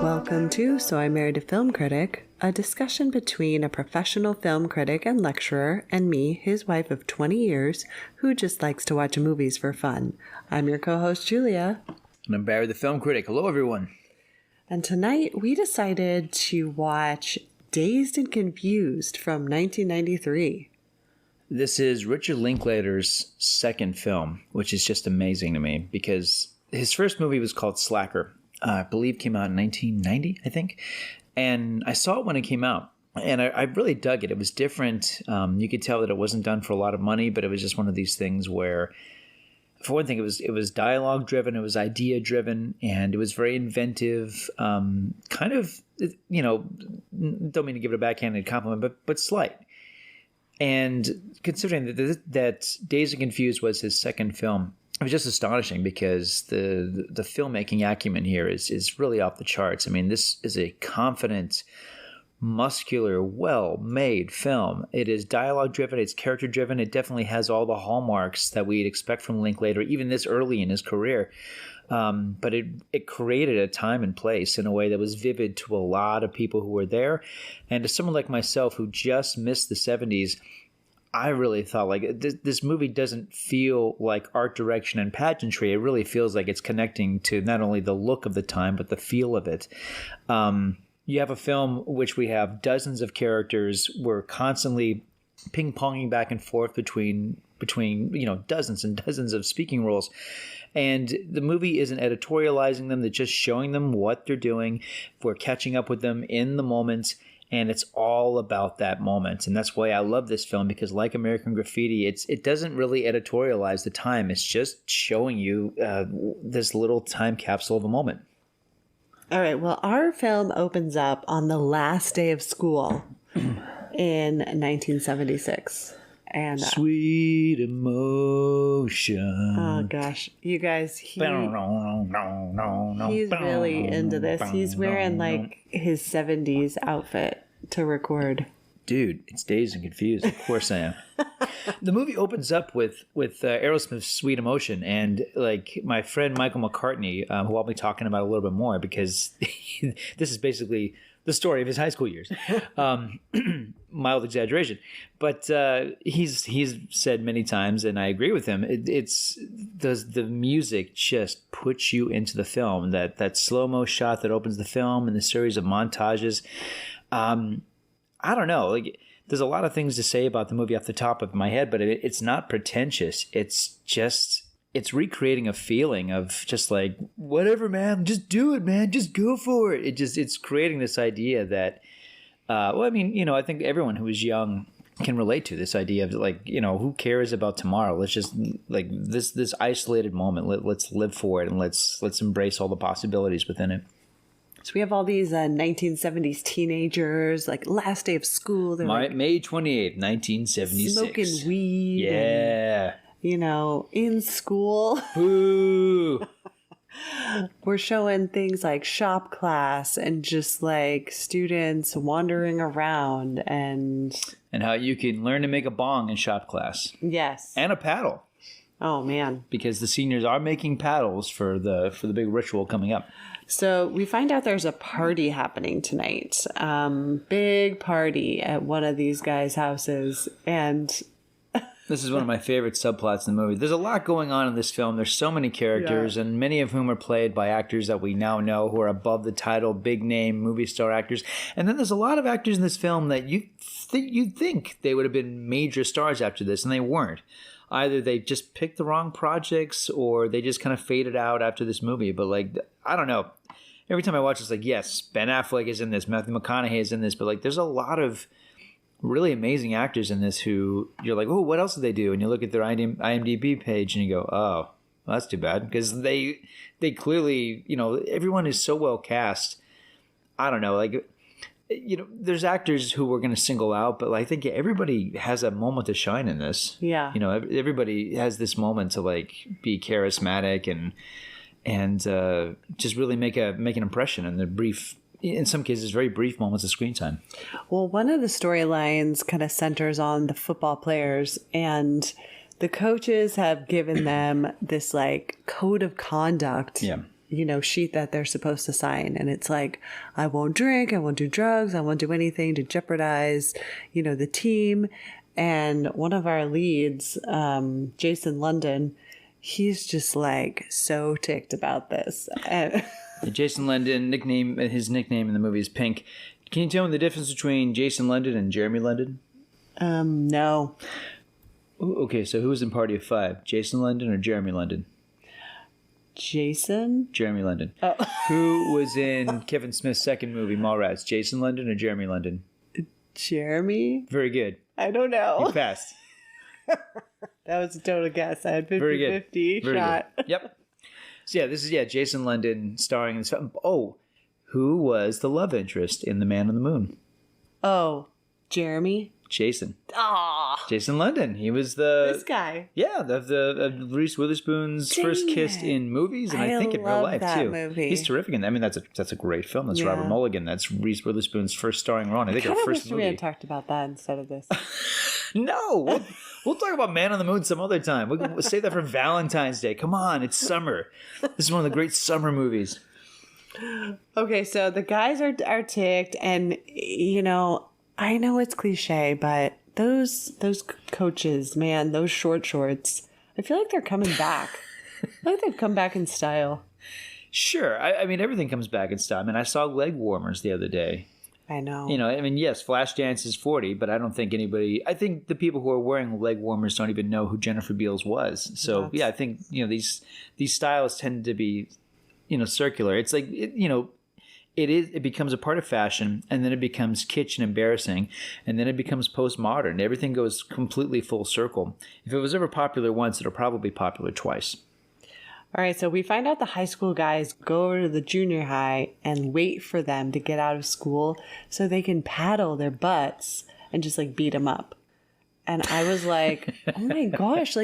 Welcome to So I Married a Film Critic, a discussion between a professional film critic and lecturer and me, his wife of 20 years, who just likes to watch movies for fun. I'm your co-host, Julia. And I'm Barry the film critic. Hello, everyone. And tonight we decided to watch Dazed and Confused from 1993. This is Richard Linklater's second film, which is just amazing to me because his first movie was called Slacker. I believe came out in 1990, I think. And I saw it when it came out. And I really dug it. It was different. You could tell that it wasn't done for a lot of money, but it was just one of these things where, for one thing, it was dialogue driven, it was idea driven, and it was very inventive. Kind of, you know, don't mean to give it a backhanded compliment, but slight. And considering that Dazed and Confused was his second film, it was just astonishing because the filmmaking acumen here is really off the charts. I mean, this is a confident, muscular, well-made film. It is dialogue-driven. It's character-driven. It definitely has all the hallmarks that we'd expect from Linklater, even this early in his career. But it created a time and place in a way that was vivid to a lot of people who were there. And to someone like myself who just missed the 70s, I really thought like this movie doesn't feel like art direction and pageantry. It really feels like it's connecting to not only the look of the time, but the feel of it. You have a film which we have dozens of characters. We're constantly ping-ponging back and forth between dozens and dozens of speaking roles. And the movie isn't editorializing them. They're just showing them what they're doing. We're catching up with them in the moment. And it's all about that moment. And that's why I love this film, because like American Graffiti, it doesn't really editorialize the time. It's just showing you this little time capsule of a moment. All right. Well, our film opens up on the last day of school in 1976. And Sweet Emotion. Oh gosh, you guys, he's really into this. He's wearing like his 70s outfit to record. Dude, it's Dazed and Confused. Of course I am. The movie opens up with Aerosmith's Sweet Emotion, and like my friend Michael McCartney, who I'll be talking about a little bit more because this is basically the story of his high school years. Mild exaggeration. But he's said many times, and I agree with him, the music just puts you into the film. That slow-mo shot that opens the film and the series of montages. I don't know. Like, there's a lot of things to say about the movie off the top of my head, but it's not pretentious. It's recreating a feeling of just like, whatever, man, just do it, man, just go for it. It's creating this idea that, I think everyone who is young can relate to this idea of like, who cares about tomorrow? Let's just like this isolated moment. Let's live for it and let's embrace all the possibilities within it. So we have all these 1970s teenagers, like last day of school. They're May 28th, 1976. Smoking weed. Yeah. And, in school. Boo. We're showing things like shop class and just like students wandering around and how you can learn to make a bong in shop class. Yes. And a paddle. Oh man. Because the seniors are making paddles for the big ritual coming up. So we find out there's a party happening tonight. Big party at one of these guys' houses. And this is one of my favorite subplots in the movie. There's a lot going on in this film. There's so many characters, and many of whom are played by actors that we now know who are above the title, big name movie star actors. And then there's a lot of actors in this film that you'd think they would have been major stars after this, and they weren't. Either they just picked the wrong projects or they just kind of faded out after this movie. But like, I don't know. Every time I watch, it's like, yes, Ben Affleck is in this, Matthew McConaughey is in this, but like, there's a lot of really amazing actors in this who you're like, oh, what else did they do? And you look at their IMDb page and you go, oh, well, that's too bad. Because they clearly, everyone is so well cast. I don't know, like, there's actors who we're going to single out, but I think everybody has a moment to shine in this. Yeah. Everybody has this moment to like be charismatic and just really make an impression in the brief, in some cases, very brief moments of screen time. Well, one of the storylines kind of centers on the football players, and the coaches have given them this like code of conduct sheet that they're supposed to sign. And it's like, I won't drink, I won't do drugs, I won't do anything to jeopardize, the team. And one of our leads, Jason London, he's just like so ticked about this. And Jason London, his nickname in the movie is Pink. Can you tell me the difference between Jason London and Jeremy London? No. Okay, so who was in Party of Five? Jason London or Jeremy London? Jason? Jeremy London. Oh. Who was in Kevin Smith's second movie, Mallrats? Jason London or Jeremy London? Jeremy? Very good. I don't know. You passed. That was a total guess. I had 50-50 Very shot. Good. Yep. So this is Jason London starring in this film. Oh, who was the love interest in The Man on the Moon? Oh, Jeremy? Jason. Ah, Jason London. He was this guy. Yeah, the Reese Witherspoon's first kiss in movies, and I think in real life that too. Movie. He's terrific in that. I mean, that's a great film. That's Robert Mulligan. That's Reese Witherspoon's first starring role. I think her first movie. We had talked about that instead of this. No, we'll talk about Man on the Moon some other time. We'll save that for Valentine's Day. Come on, it's summer. This is one of the great summer movies. Okay, so the guys are ticked, and I know it's cliche, but those coaches, man, those short shorts, I feel like they're coming back. I feel like they've come back in style. Sure. I mean, everything comes back in style. I mean, I saw leg warmers the other day. I know. Yes, Flashdance is 40, but I don't think I think the people who are wearing leg warmers don't even know who Jennifer Beals was. So, I think, these styles tend to be, circular. It's like, it becomes a part of fashion, and then it becomes kitsch and embarrassing, and then it becomes postmodern. Everything goes completely full circle. If it was ever popular once, it'll probably be popular twice. All right, so we find out the high school guys go over to the junior high and wait for them to get out of school so they can paddle their butts and just beat them up. And I was like, oh my gosh,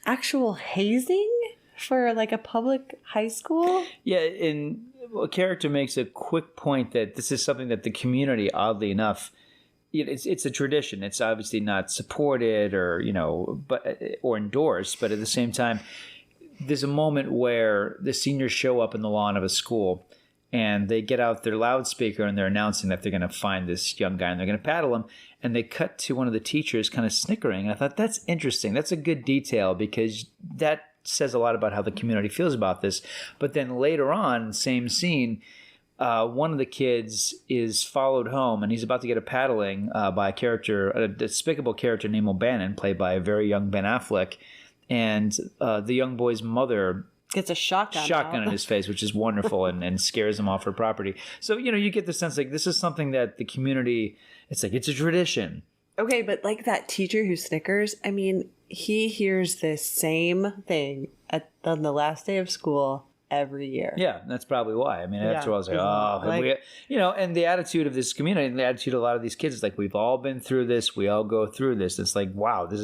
actual hazing for a public high school? Yeah, and a character makes a quick point that this is something that the community, oddly enough, it's a tradition. It's obviously not supported or or endorsed, but at the same time, there's a moment where the seniors show up in the lawn of a school, and they get out their loudspeaker and they're announcing that they're going to find this young guy and they're going to paddle him. And they cut to one of the teachers kind of snickering. And I thought, that's interesting. That's a good detail, because that says a lot about how the community feels about this. But then later on, same scene, one of the kids is followed home, and he's about to get a paddling by a despicable character named O'Bannon, played by a very young Ben Affleck. And the young boy's mother gets a shotgun in his face, which is wonderful, and scares him off her property. So, you get the sense this is something that the community, it's a tradition. Okay, but that teacher who snickers, I mean, he hears this same thing on the last day of school every year. Yeah, that's probably why. I mean, after all, I was and the attitude of this community and the attitude of a lot of these kids is we've all been through this. We all go through this. It's wow, this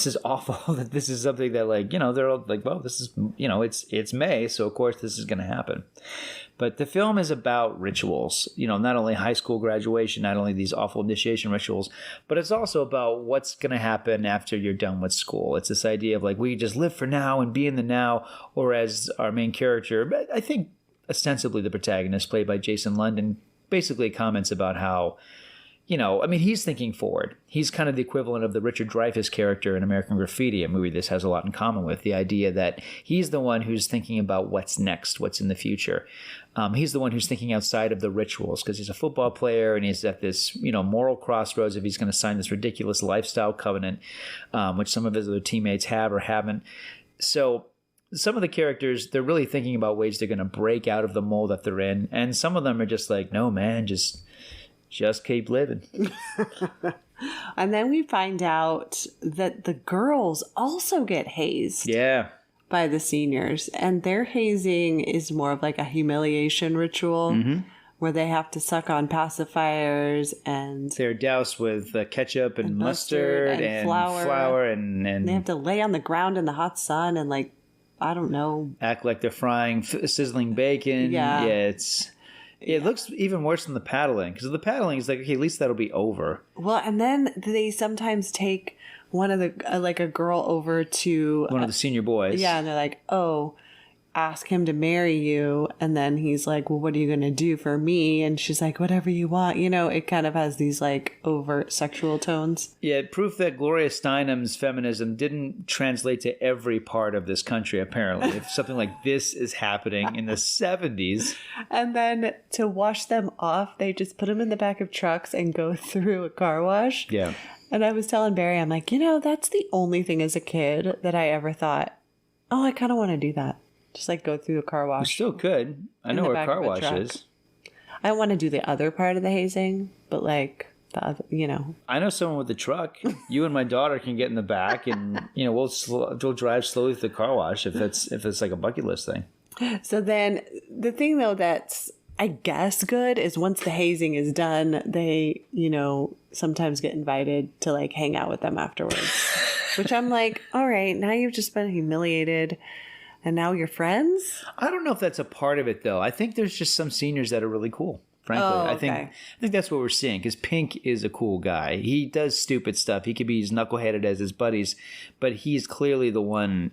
is awful that this is something that they're all well, this is, it's May, so of course this is going to happen. But the film is about rituals, not only high school graduation, not only these awful initiation rituals, but it's also about what's going to happen after you're done with school. It's this idea of we just live for now and be in the now, or as our main character, I think ostensibly the protagonist, played by Jason London, basically comments about how, he's thinking forward. He's kind of the equivalent of the Richard Dreyfuss character in American Graffiti, a movie this has a lot in common with. The idea that he's the one who's thinking about what's next, what's in the future. He's the one who's thinking outside of the rituals, because he's a football player and he's at this, moral crossroads if he's going to sign this ridiculous lifestyle covenant, which some of his other teammates have or haven't. So some of the characters, they're really thinking about ways they're going to break out of the mold that they're in. And some of them are just no, man, just keep living. And then we find out that the girls also get hazed. Yeah. By the seniors. And their hazing is more of a humiliation ritual where they have to suck on pacifiers, and they're doused with ketchup and mustard and flour and they have to lay on the ground in the hot sun and I don't know, act like they're frying sizzling bacon. Yeah. It looks even worse than the paddling, because the paddling is okay, at least that'll be over. Well, and then they sometimes take one of the a girl over to one of the senior boys. Yeah, and they're ask him to marry you. And then he's like, well, what are you going to do for me? And she's like, whatever you want. You know, it kind of has these like overt sexual tones. Yeah, proof that Gloria Steinem's feminism didn't translate to every part of this country, apparently. If something like this is happening in the 70s. And then to wash them off, they just put them in the back of trucks and go through a car wash. Yeah. And I was telling Barry, I'm like, you know, that's the only thing as a kid that I ever thought, oh, I kind of want to do that. Just like go through a car wash. You still could. I know where a car wash is. I want to do the other part of the hazing, but like the other, you know. I know someone with a truck. You and my daughter can get in the back, and you know we'll drive slowly to the car wash if it's like a bucket list thing. So then the thing though that's I guess good is once the hazing is done, they sometimes get invited to like hang out with them afterwards, which I'm like, all right, now you've just been humiliated. And now you're friends? I don't know if that's a part of it, though. I think there's just some seniors that are really cool, frankly. Oh, okay. I think that's what we're seeing, because Pink is a cool guy. He does stupid stuff. He could be as knuckleheaded as his buddies, but he's clearly the one.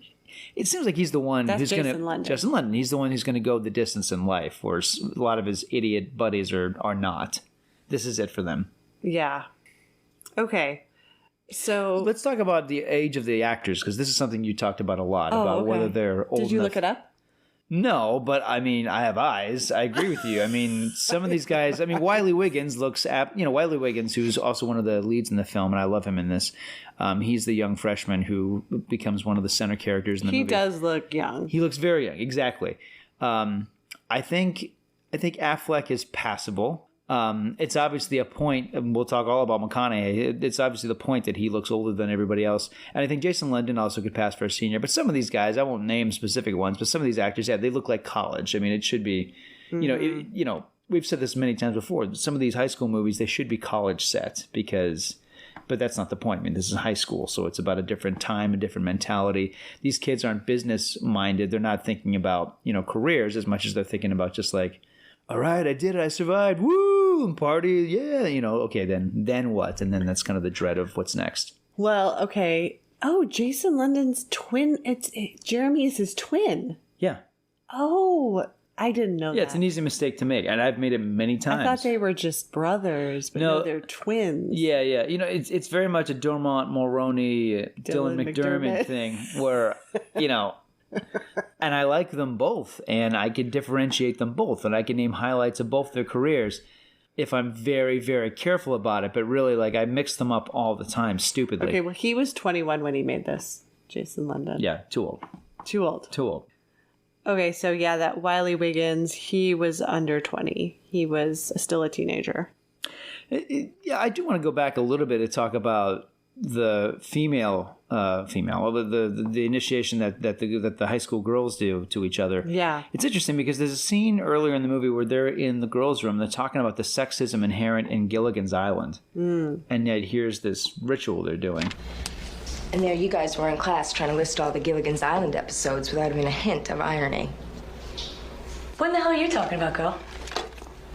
It seems like he's the one who's going to... Jason London. He's the one who's going to go the distance in life, whereas a lot of his idiot buddies are not. This is it for them. Yeah. Okay. So let's talk about the age of the actors, because this is something you talked about a lot, about whether they're old enough. Did you look it up? No, but I mean, I have eyes. I agree with you. I mean, some of these guys, I mean, Wiley Wiggins Wiley Wiggins, who's also one of the leads in the film, and I love him in this. He's the young freshman who becomes one of the center characters in the movie. He does look young. He looks very young, exactly. I think Affleck is passable. It's obviously a point, and we'll talk all about McConaughey. It's obviously the point that he looks older than everybody else. And I think Jason London also could pass for a senior. But some of these guys, I won't name specific ones, but some of these actors, yeah, they look like college. I mean, it should be, we've said this many times before. Some of these high school movies, they should be college set but that's not the point. I mean, this is high school, so it's about a different time, a different mentality. These kids aren't business minded. They're not thinking about, careers as much as they're thinking about just like, all right, I did it. I survived. Woo! And party. Yeah. Okay, then what? And then that's kind of the dread of what's next. Well, okay. Oh, Jason London's twin. Jeremy is his twin. Yeah. Oh, I didn't know that. Yeah, it's an easy mistake to make. And I've made it many times. I thought they were just brothers, but no, they're twins. Yeah. It's very much a Dermot Mulroney, Dylan McDermott thing where, and I like them both, and I can differentiate them both, and I can name highlights of both their careers if I'm very, very careful about it. But really, like, I mix them up all the time, stupidly. Okay, well, he was 21 when he made this, Jason London. Yeah, too old. Too old. Too old. Okay, so yeah, that Wiley Wiggins, he was under 20. He was still a teenager. Yeah, I do want to go back a little bit to talk about the the initiation that the high school girls do to each other. Yeah. It's interesting because there's a scene earlier in the movie where they're in the girls' room. They're talking about the sexism inherent in Gilligan's Island. And yet here's this ritual they're doing. And there you guys were in class trying to list all the Gilligan's Island episodes without even a hint of irony. What the hell are you talking about, girl?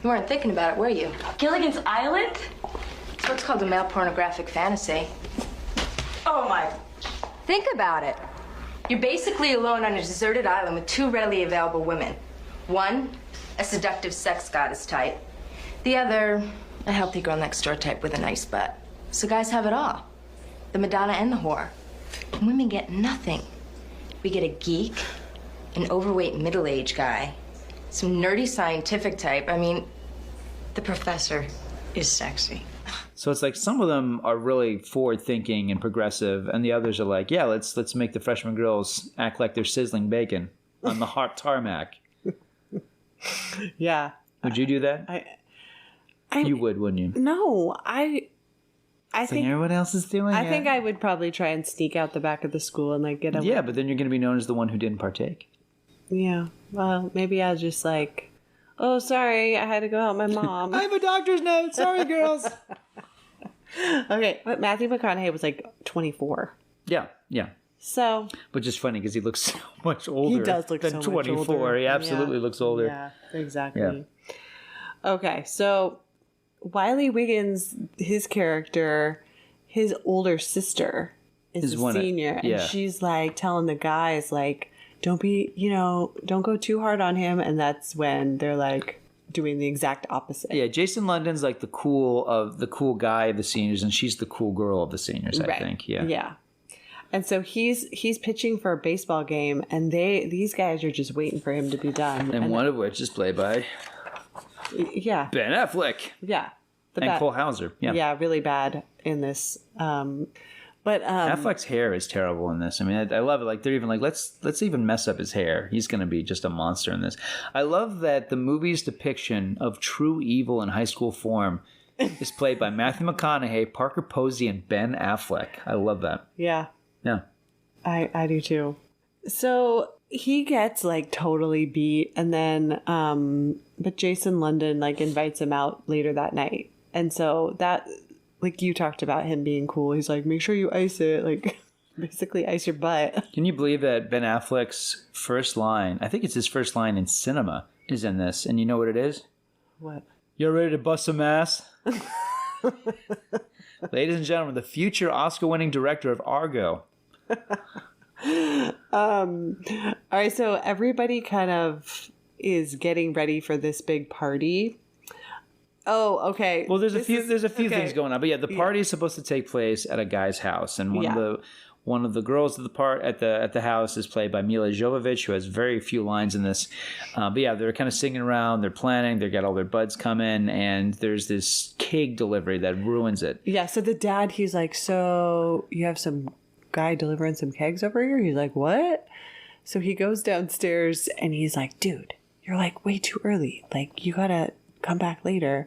You weren't thinking about it, were you? Gilligan's Island? It's what's called a male pornographic fantasy. Oh my. Think about it. You're basically alone on a deserted island with two readily available women. One, a seductive sex goddess type. The other, a healthy girl next door type with a nice butt. So guys have it all. The Madonna and the whore. And women get nothing. We get a geek, an overweight middle-aged guy, some nerdy scientific type. I mean, the professor is sexy. So it's like some of them are really forward-thinking and progressive, and the others are like, yeah, let's make the freshman girls act like they're sizzling bacon on the hot tarmac. Yeah. Would you do that? You would, wouldn't you? No, I think everyone else is doing it. I think I would probably try and sneak out the back of the school and like get a... Yeah, but then you're going to be known as the one who didn't partake. Yeah. Well, maybe I'll just like, oh, sorry, I had to go help my mom. I have a doctor's note. Sorry, girls. Okay, but Matthew McConaughey was like 24. Yeah. So, which is funny because he looks so much older. He does look than so 24. much older. He absolutely looks older. Yeah, exactly. Yeah. Okay, so Wiley Wiggins, his character, his older sister is a senior, and she's like telling the guys like, don't go too hard on him. And that's when they're like doing the exact opposite. Yeah, Jason London's like the cool guy of the seniors, and she's the cool girl of the seniors, I think. Yeah. Yeah. And so he's pitching for a baseball game, and these guys are just waiting for him to be done. And one of which is played by Ben Affleck. Yeah. And Cole Hauser. Yeah. Yeah, really bad in this. But Affleck's hair is terrible in this. I mean, I love it. Like they're even like, let's even mess up his hair. He's going to be just a monster in this. I love that the movie's depiction of true evil in high school form is played by Matthew McConaughey, Parker Posey, and Ben Affleck. I love that. Yeah. Yeah. I do too. So he gets like totally beat, and then but Jason London like invites him out later that night. And so that, like you talked about him being cool, he's like, make sure you ice it, like basically ice your butt. Can you believe that Ben Affleck's first line, I think it's his first line in cinema, is in this? And you know what it is? What? You're ready to bust some ass? Ladies and gentlemen, the future Oscar-winning director of Argo. All right, so everybody kind of is getting ready for this big party. Oh, okay. Well, there's a few things going on, but yeah, the party is supposed to take place at a guy's house, and one of the girls at the house is played by Mila Jovovich, who has very few lines in this. But yeah, they're kind of singing around, they're planning, they got all their buds coming, and there's this cake delivery that ruins it. Yeah, so the dad, he's like, so you have some guy delivering some kegs over here? He's like, what? So he goes downstairs and he's like, dude, you're like way too early. Like, you gotta come back later.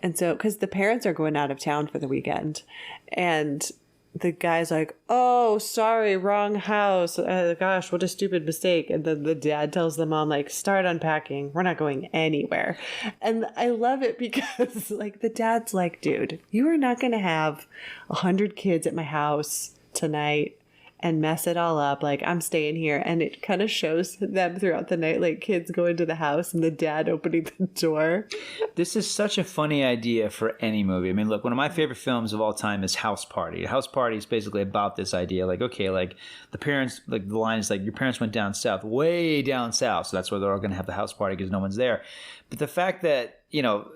And so, because the parents are going out of town for the weekend, and the guy's like, oh, sorry, wrong house. Gosh, what a stupid mistake. And then the dad tells the mom, like, start unpacking. We're not going anywhere. And I love it because, like, the dad's like, dude, you are not going to have 100 kids at my house tonight and mess it all up. Like, I'm staying here. And it kind of shows them throughout the night, like kids going to the house and the dad opening the door. This is such a funny idea for any movie. I mean, look, one of my favorite films of all time is House Party. House Party is basically about this idea. Like, okay, like the parents, like the line is like, your parents went down south, way down south. So that's where they're all going to have the house party because no one's there. But the fact that, you know,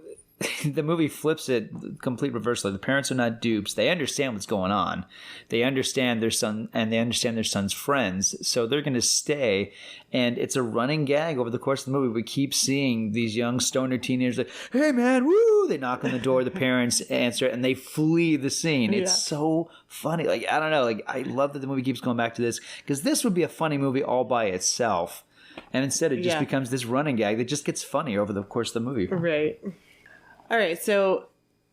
the movie flips it complete reverse. Like the parents are not dupes. They understand what's going on. They understand their son, and they understand their son's friends. So they're going to stay. And it's a running gag over the course of the movie. We keep seeing these young stoner teenagers like, hey man, woo! They knock on the door. The parents answer it, and they flee the scene. It's so funny. Like, I don't know. Like, I love that the movie keeps going back to this, because this would be a funny movie all by itself. And instead it just becomes this running gag that just gets funnier over the course of the movie. Right. All right, so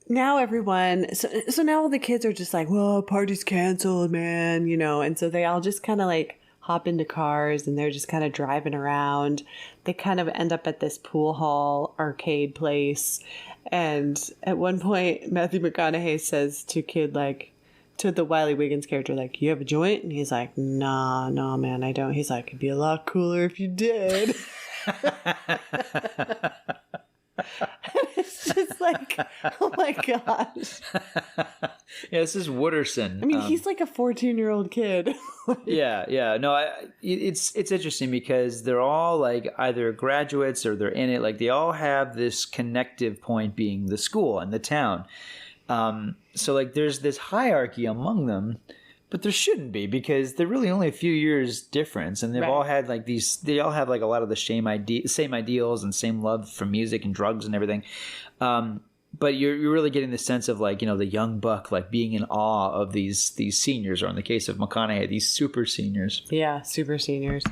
now everyone, so now all the kids are just like, well, party's canceled, man, you know, and so they all just kind of like hop into cars and they're just kind of driving around. They kind of end up at this pool hall arcade place, and at one point, Matthew McConaughey says to kid, like, to the Wiley Wiggins character, like, you have a joint? And he's like, nah, man, I don't. He's like, it'd be a lot cooler if you did. It's just like, oh my gosh. Yeah, this is Wooderson. I mean, he's like a 14-year-old kid. Yeah. No, it's interesting because they're all like either graduates or they're in it. Like they all have this connective point being the school and the town. So like there's this hierarchy among them. But there shouldn't be, because they're really only a few years difference, and they've all had like these. They all have like a lot of the same ideals and same love for music and drugs and everything. But you're really getting the sense of like, you know, the young buck like being in awe of these seniors, or in the case of McConaughey, these super seniors. Yeah, super seniors.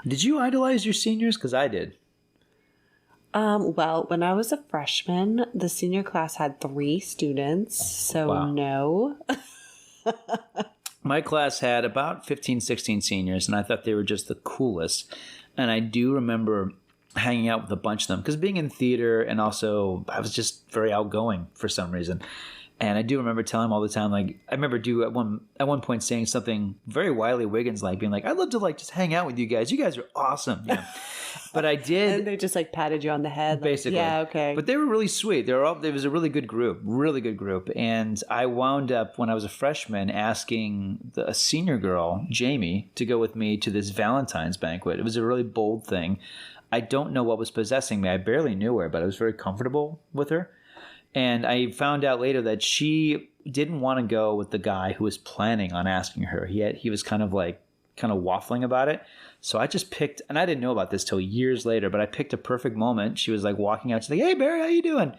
Did you idolize your seniors? Because I did. Well, when I was a freshman, the senior class had 3 students, so no. My class had about 15, 16 seniors, and I thought they were just the coolest. And I do remember hanging out with a bunch of them, because being in theater, and also I was just very outgoing for some reason. And I do remember telling him all the time, like, I remember at one point saying something very Wiley Wiggins like, being like, I'd love to like just hang out with you guys. You guys are awesome. You know? But I did. And they just like patted you on the head. Like, basically. yeah, okay. But they were really sweet. There was a really good group. And I wound up, when I was a freshman, asking a senior girl, Jamie, to go with me to this Valentine's banquet. It was a really bold thing. I don't know what was possessing me. I barely knew her, but I was very comfortable with her. And I found out later that she didn't want to go with the guy who was planning on asking her. He was kind of waffling about it. So I just picked, and I didn't know about this till years later, but I picked a perfect moment. She was like walking out. She's like, hey, Barry, how you doing?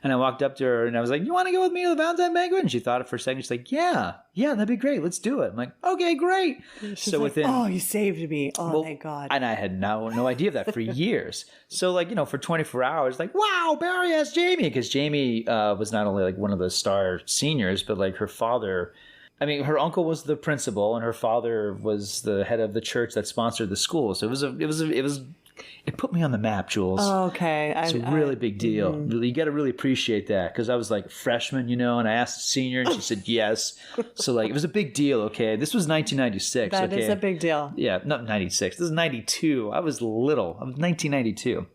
And I walked up to her and I was like, you want to go with me to the Valentine banquet? And she thought it for a second. She's like, yeah, that'd be great. Let's do it. I'm like, okay, great. She's like, oh, you saved me. Oh, thank God. And I had no idea of that for years. So like, for 24 hours, like, wow, Barry asked Jamie. Because Jamie was not only like one of the star seniors, but like her father, her uncle was the principal, and her father was the head of the church that sponsored the school. So it put me on the map, Jules. Oh, okay. It's a really big deal. You got to really appreciate that, because I was like freshman, and I asked the senior, and she said yes. So like, it was a big deal. Okay, this was 1996. That is a big deal. Yeah, not 96. This is 92. I was little. I was 1992.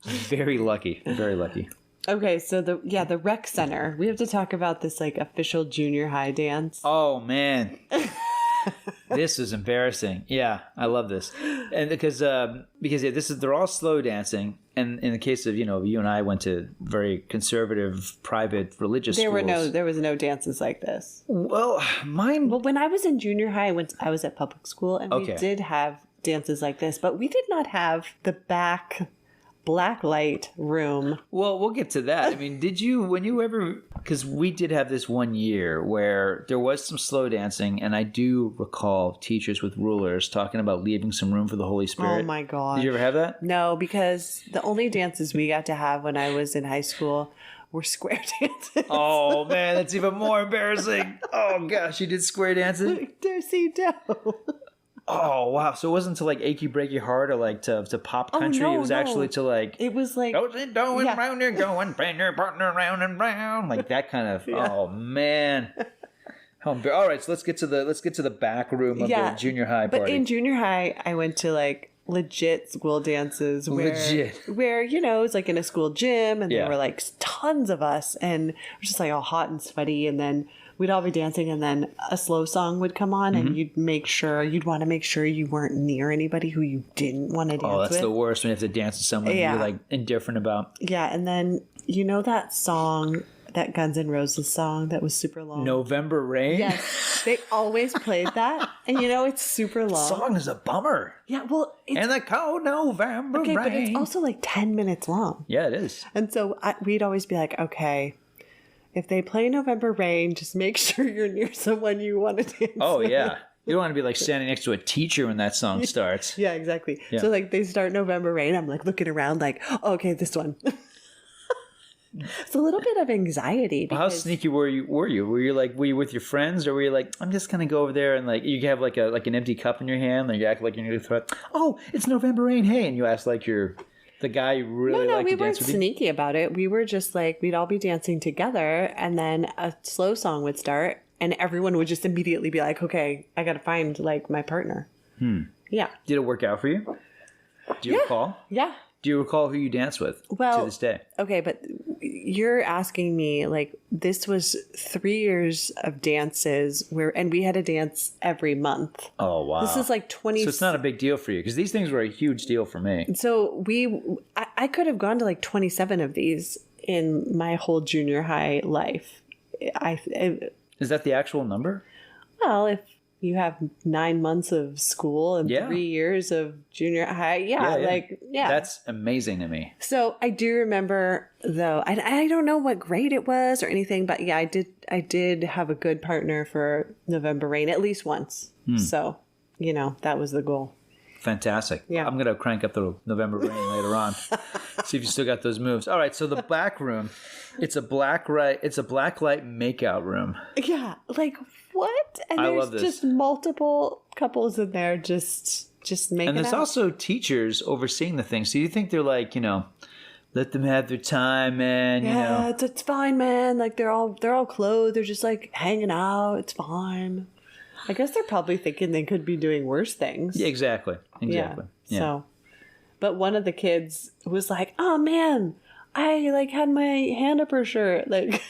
Very lucky. Very lucky. Okay, so the rec center. We have to talk about this like official junior high dance. Oh man, this is embarrassing. Yeah, I love this, and because they're all slow dancing, and in the case of you and I went to very conservative private religious schools. There was no dances like this. Well, mine. Well, when I was in junior high, I was at public school, and we did have dances like this, but we did not have the back black light room. Well, we'll get to that. Because we did have this one year where there was some slow dancing, and I do recall teachers with rulers talking about leaving some room for the Holy Spirit. Oh my God. Did you ever have that? No, because the only dances we got to have when I was in high school were square dances. Oh man, that's even more embarrassing. Oh gosh, you did square dances? Do-si-do. Oh wow! So it wasn't to like achy breaky heart or like to pop country. No, it was actually to like. It was like round and going, bang your partner round and round, like that kind of. Yeah. Oh man! All right, so let's get to the back room of the junior high party. But in junior high, I went to like legit school dances where it's like in a school gym, and there were like tons of us, and it was just like all hot and sweaty, and then we'd all be dancing, and then a slow song would come on, and you'd want to make sure you weren't near anybody who you didn't want to dance with. Oh, that's the worst when you have to dance with someone you're like indifferent about. Yeah, and then that song, that Guns N' Roses song that was super long. November Rain? Yes. They always played that, and it's super long. The song is a bummer. Yeah, well, and the cold November rain. But it's also like 10 minutes long. Yeah, it is. And so we'd always be like, okay, if they play November Rain, just make sure you're near someone you want to dance with. Yeah. You don't want to be like standing next to a teacher when that song starts. Yeah, exactly. Yeah. So like they start November Rain. I'm like looking around like, oh, okay, this one. It's a little bit of anxiety. Because... How sneaky were you? Were you with your friends, or were you like, I'm just gonna go over there and like you have like an empty cup in your hand, and you act like you're gonna throw it. Oh, it's November Rain, hey, and you ask like you're the guy you really like to dance with. No, we weren't sneaky about it. We were just like, we'd all be dancing together, and then a slow song would start, and everyone would just immediately be like, okay, I gotta find like my partner. Yeah. Did it work out for you? Do you recall? Yeah. Do you recall who you danced with to this day? Okay, but you're asking me, like, this was 3 years of dances and we had to dance every month. Oh, wow. This is like 20. So it's not a big deal for you, because these things were a huge deal for me. So I could have gone to like 27 of these in my whole junior high life. Is that the actual number? Well, if you have 9 months of school and 3 years of junior high. Yeah. That's amazing to me. So I do remember, though, I don't know what grade it was or anything, but yeah, I did have a good partner for November Rain at least once. So, that was the goal. Fantastic. Yeah. I'm going to crank up the November Rain later on. See if you still got those moves. All right. So the back room, it's a black light makeout room. Yeah. Like what? And I there's love this. Just multiple couples in there just making out. And there's also teachers overseeing the thing. So you think they're like, let them have their time, man. Yeah, it's fine, man. Like they're all clothed. They're just like hanging out. It's fine. I guess they're probably thinking they could be doing worse things. Yeah, exactly. Yeah. So, but one of the kids was like, "Oh man, I like had my hand up her shirt." Like,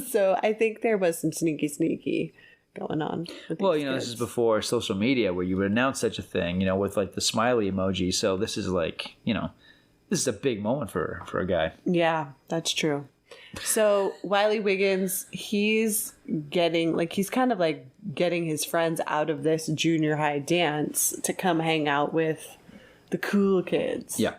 so I think there was some sneaky going on. Well, this is before social media where you would announce such a thing, with like the smiley emoji. So this is like, this is a big moment for a guy. Yeah, that's true. So Wiley Wiggins, he's kind of like getting his friends out of this junior high dance to come hang out with the cool kids. Yeah.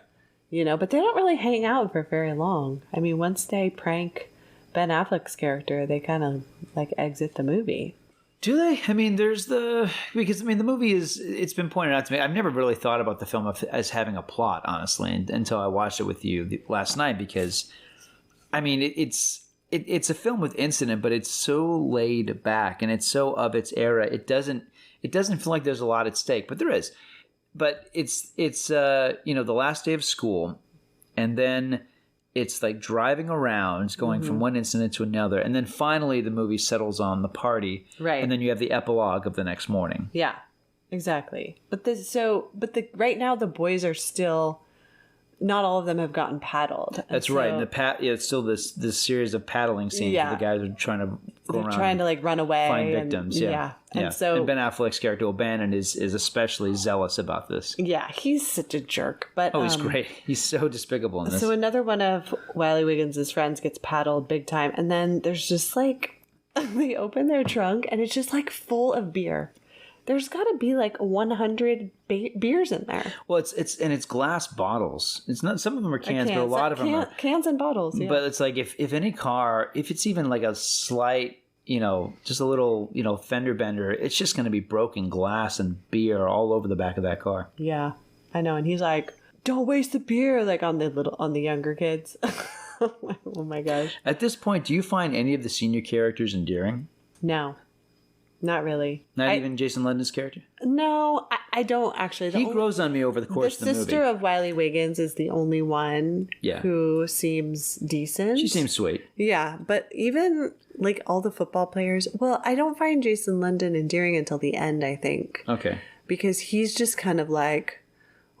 But they don't really hang out for very long. I mean, once they prank Ben Affleck's character, they kind of like exit the movie. Do they? I mean, the movie it's been pointed out to me. I've never really thought about the film as having a plot, honestly, until I watched it with you last night, because, I mean, it's a film with incident, but it's so laid back and it's so of its era. It doesn't feel like there's a lot at stake, but there is. But it's the last day of school, and then it's like driving around, going from one incident to another, and then finally the movie settles on the party, right? And then you have the epilogue of the next morning. Yeah, exactly. But right now the boys are still. Not all of them have gotten paddled. That's right. And it's still this series of paddling scenes where the guys are trying to go around. Trying to like run away. Find victims. Yeah. And Ben Affleck's character O'Bannon is especially zealous about this. Yeah, he's such a jerk. But he's great. He's so despicable in this. So another one of Wiley Wiggins' friends gets paddled big time. And then there's just like, they open their trunk and it's just like full of beer. There's got to be like 100 beers in there. Well, it's glass bottles. It's not. Some of them are cans, but a lot of them are cans and bottles. Yeah. But it's like if any car, if it's even like a slight, just a little, fender bender, it's just going to be broken glass and beer all over the back of that car. Yeah, I know. And he's like, "Don't waste the beer," like on the younger kids. Oh my gosh. At this point, do you find any of the senior characters endearing? No. Not really. Not even Jason London's character? No, I don't actually. He grows on me over the course of the movie. The sister of Wiley Wiggins is the only one who seems decent. She seems sweet. Yeah, but even like all the football players, well, I don't find Jason London endearing until the end, I think. Okay. Because he's just kind of like,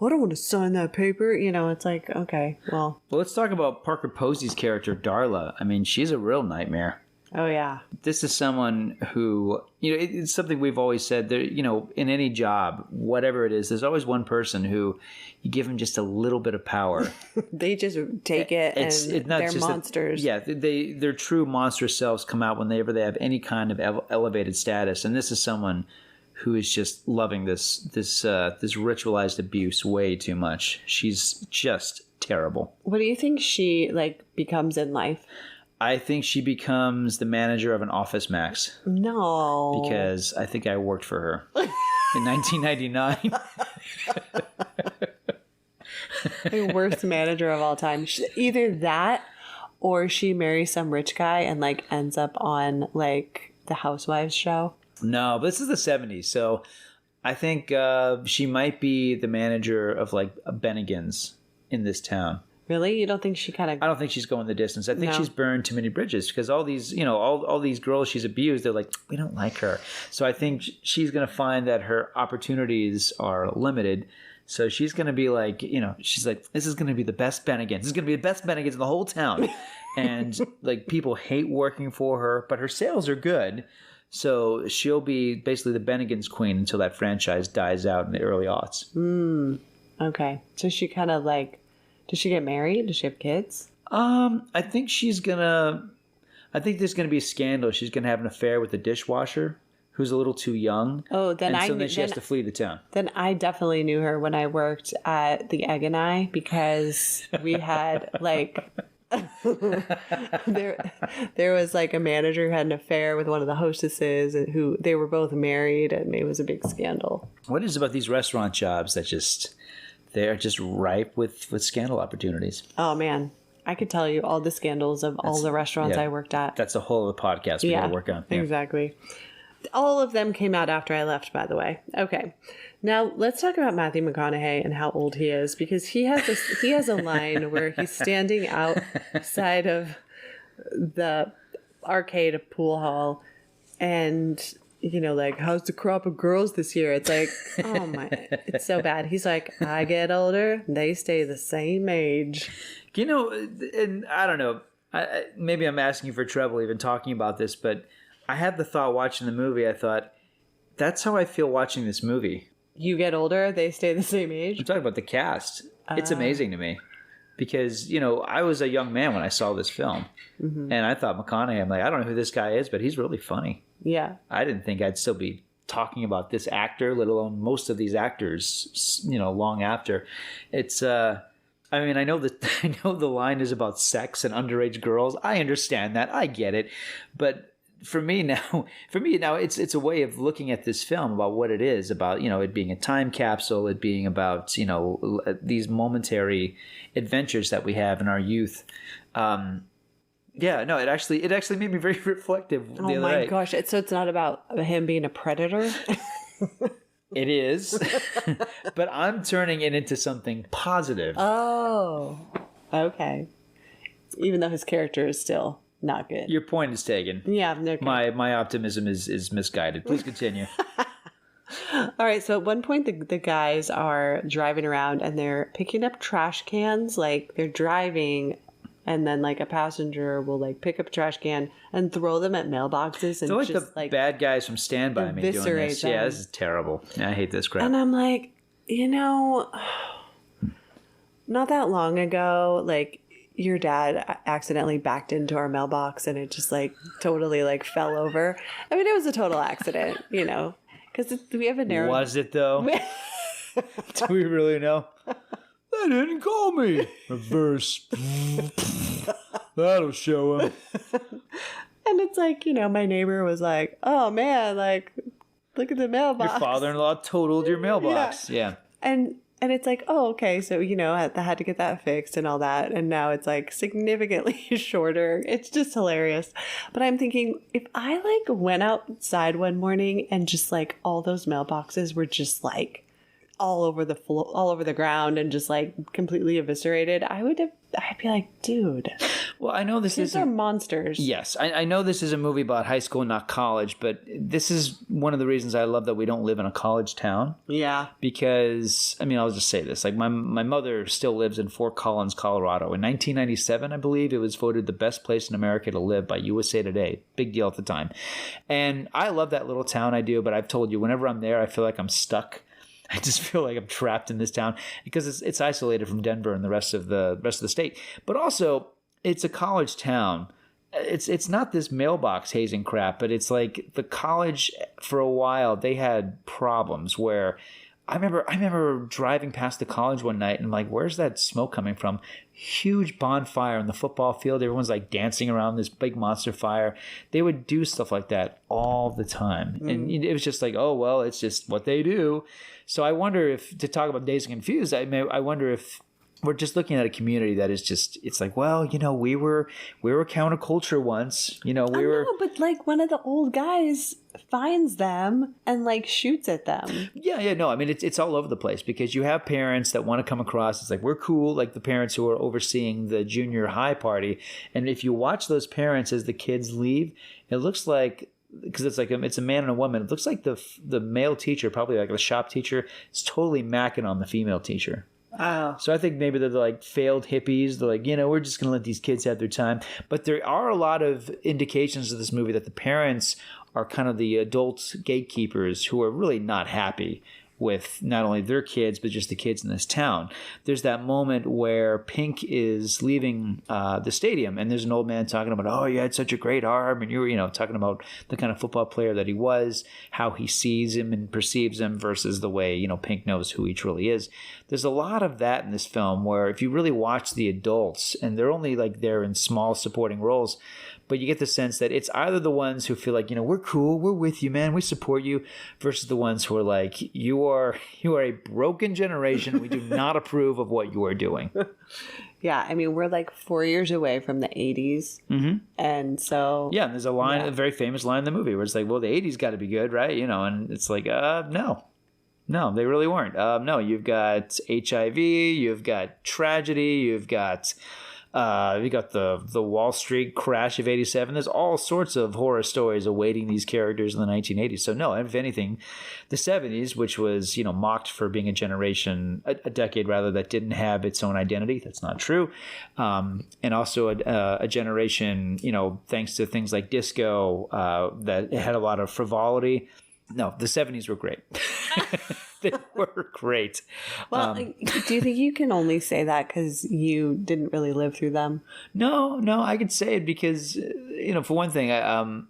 I don't want to sign that paper. It's like, okay, well. Well, let's talk about Parker Posey's character, Darla. I mean, she's a real nightmare. Oh, yeah. This is someone who, it's something we've always said, there, in any job, whatever it is, there's always one person who you give them just a little bit of power. They just take it and they're monsters. Their true monstrous selves come out whenever they have any kind of elevated status. And this is someone who is just loving this ritualized abuse way too much. She's just terrible. What do you think she becomes in life? I think she becomes the manager of an Office Max. No. Because I think I worked for her in 1999. The worst manager of all time. Either that or she marries some rich guy and ends up on the Housewives show. No, but this is the 70s. So I think she might be the manager of Bennigan's in this town. Really? You don't think she kind of... I don't think she's going the distance. I think she's burned too many bridges because all these, all these girls she's abused, they're like, we don't like her. So I think she's going to find that her opportunities are limited. So she's going to be she's like, this is going to be the best Bennigan's. This is going to be the best Bennigan's in the whole town. And people hate working for her, but her sales are good. So she'll be basically the Bennigan's queen until that franchise dies out in the early aughts. Okay. So she kind of does she get married? Does she have kids? I think there's gonna be a scandal. She's gonna have an affair with the dishwasher, who's a little too young. Oh, then she has to flee the town. Then I definitely knew her when I worked at the Egg and I, because we had there was a manager who had an affair with one of the hostesses, and who they were both married, and it was a big scandal. What is it about these restaurant jobs that they're just ripe with scandal opportunities? Oh, man. I could tell you all the scandals of all the restaurants I worked at. That's a whole other podcast we got to work on. Yeah, exactly. All of them came out after I left, by the way. Okay. Now, let's talk about Matthew McConaughey and how old he is, because he has a line where he's standing outside of the arcade pool hall and, you know, like, how's the crop of girls this year? It's like, oh my, it's so bad. He's like, I get older, they stay the same age. You know, and I don't know, maybe I'm asking you for trouble even talking about this, but I had the thought watching the movie, I thought, that's how I feel watching this movie. You get older, they stay the same age? I'm talking about the cast. It's amazing to me. Because, you know, I was a young man when I saw this film. Mm-hmm. And I thought McConaughey, I'm like, I don't know who this guy is, but he's really funny. Yeah. I didn't think I'd still be talking about this actor, let alone most of these actors, you know, long after. It's, I mean, I know the line is about sex and underage girls. I understand that. I get it. But for me now, it's a way of looking at this film about what it is, about, you know, it being a time capsule, it being about, you know, these momentary adventures that we have in our youth. Yeah, no, it actually made me very reflective. Oh my gosh! So it's not about him being a predator. It is, but I'm turning it into something positive. Oh, okay. Even though his character is still not good. Your point is taken. Yeah, okay. My optimism is misguided. Please continue. All right, so at one point the guys are driving around and they're picking up trash cans, like they're driving, and then like a passenger will like pick up a trash can and throw them at mailboxes and they're just like the bad guys from Stand By Me doing this. them. Yeah, this is terrible. I hate this crap. And I'm like, you know, not that long ago, like, your dad accidentally backed into our mailbox and it just like totally like fell over. I mean, it was a total accident, you know, because we have a narrow. Was it though? Do we really know? They didn't call me. Reverse. That'll show him. And it's like, you know, my neighbor was like, oh man, like, look at the mailbox. Your father-in-law totaled your mailbox. Yeah. And it's like, oh, okay, so, you know, I had to get that fixed and all that. And now it's like significantly shorter. It's just hilarious. But I'm thinking, if I like went outside one morning and just like all those mailboxes were just like all over the floor, all over the ground and just like completely eviscerated, I'd be like, dude. Well, I know these are monsters. Yes, I know this is a movie about high school, not college, but this is one of the reasons I love that we don't live in a college town. Yeah. Because, I mean, I'll just say this. Like, my mother still lives in Fort Collins, Colorado. In 1997, I believe, it was voted the best place in America to live by USA Today. Big deal at the time. And I love that little town, I do, but I've told you, whenever I'm there, I feel like I'm stuck. I just feel like I'm trapped in this town because it's isolated from Denver and the rest of the state. But also, it's a college town. It's not this mailbox hazing crap, but it's like the college for a while they had problems where I remember driving past the college one night and I'm like, where's that smoke coming from? Huge bonfire on the football field. Everyone's like dancing around this big monster fire. They would do stuff like that all the time. And it was just like, oh, well, it's just what they do. So I wonder if, to talk about Dazed and Confused, I wonder if we're just looking at a community that is just, it's like, well, you know, we were counterculture once, you know, No, but like one of the old guys finds them and like shoots at them. Yeah, no, I mean, it's all over the place because you have parents that want to come across, it's like, we're cool, like the parents who are overseeing the junior high party. And if you watch those parents as the kids leave, it looks like, because it's like it's a man and a woman. It looks like the male teacher, probably like the shop teacher, is totally macking on the female teacher. Oh. So I think maybe they're like failed hippies. They're like, you know, we're just going to let these kids have their time. But there are a lot of indications of this movie that the parents are kind of the adult gatekeepers who are really not happy with not only their kids, but just the kids in this town. There's that moment where Pink is leaving the stadium, and there's an old man talking about, oh, you had such a great arm, and you were, you know, talking about the kind of football player that he was, how he sees him and perceives him versus the way, you know, Pink knows who he truly is. There's a lot of that in this film where if you really watch the adults, and they're only like there in small supporting roles, but you get the sense that it's either the ones who feel like, we're cool, we're with you, man, we support you, versus the ones who are like, you are a broken generation. We do not approve of what you are doing. Yeah, I mean, we're like 4 years away from the 80s. Mm-hmm. And so... Yeah, and there's a very famous line in the movie where it's like, well, the 80s got to be good, right? And it's like, no. No, they really weren't. No, you've got HIV, you've got tragedy, you've got the Wall Street crash of '87. There's all sorts of horror stories awaiting these characters in the 1980s. So no, if anything, the 70s, which was mocked for being a decade rather, that didn't have its own identity. That's not true. And also a generation, thanks to things like disco, that had a lot of frivolity. No, the 70s were great. They were great. Well, do you think you can only say that because you didn't really live through them? No, I could say it because, for one thing, I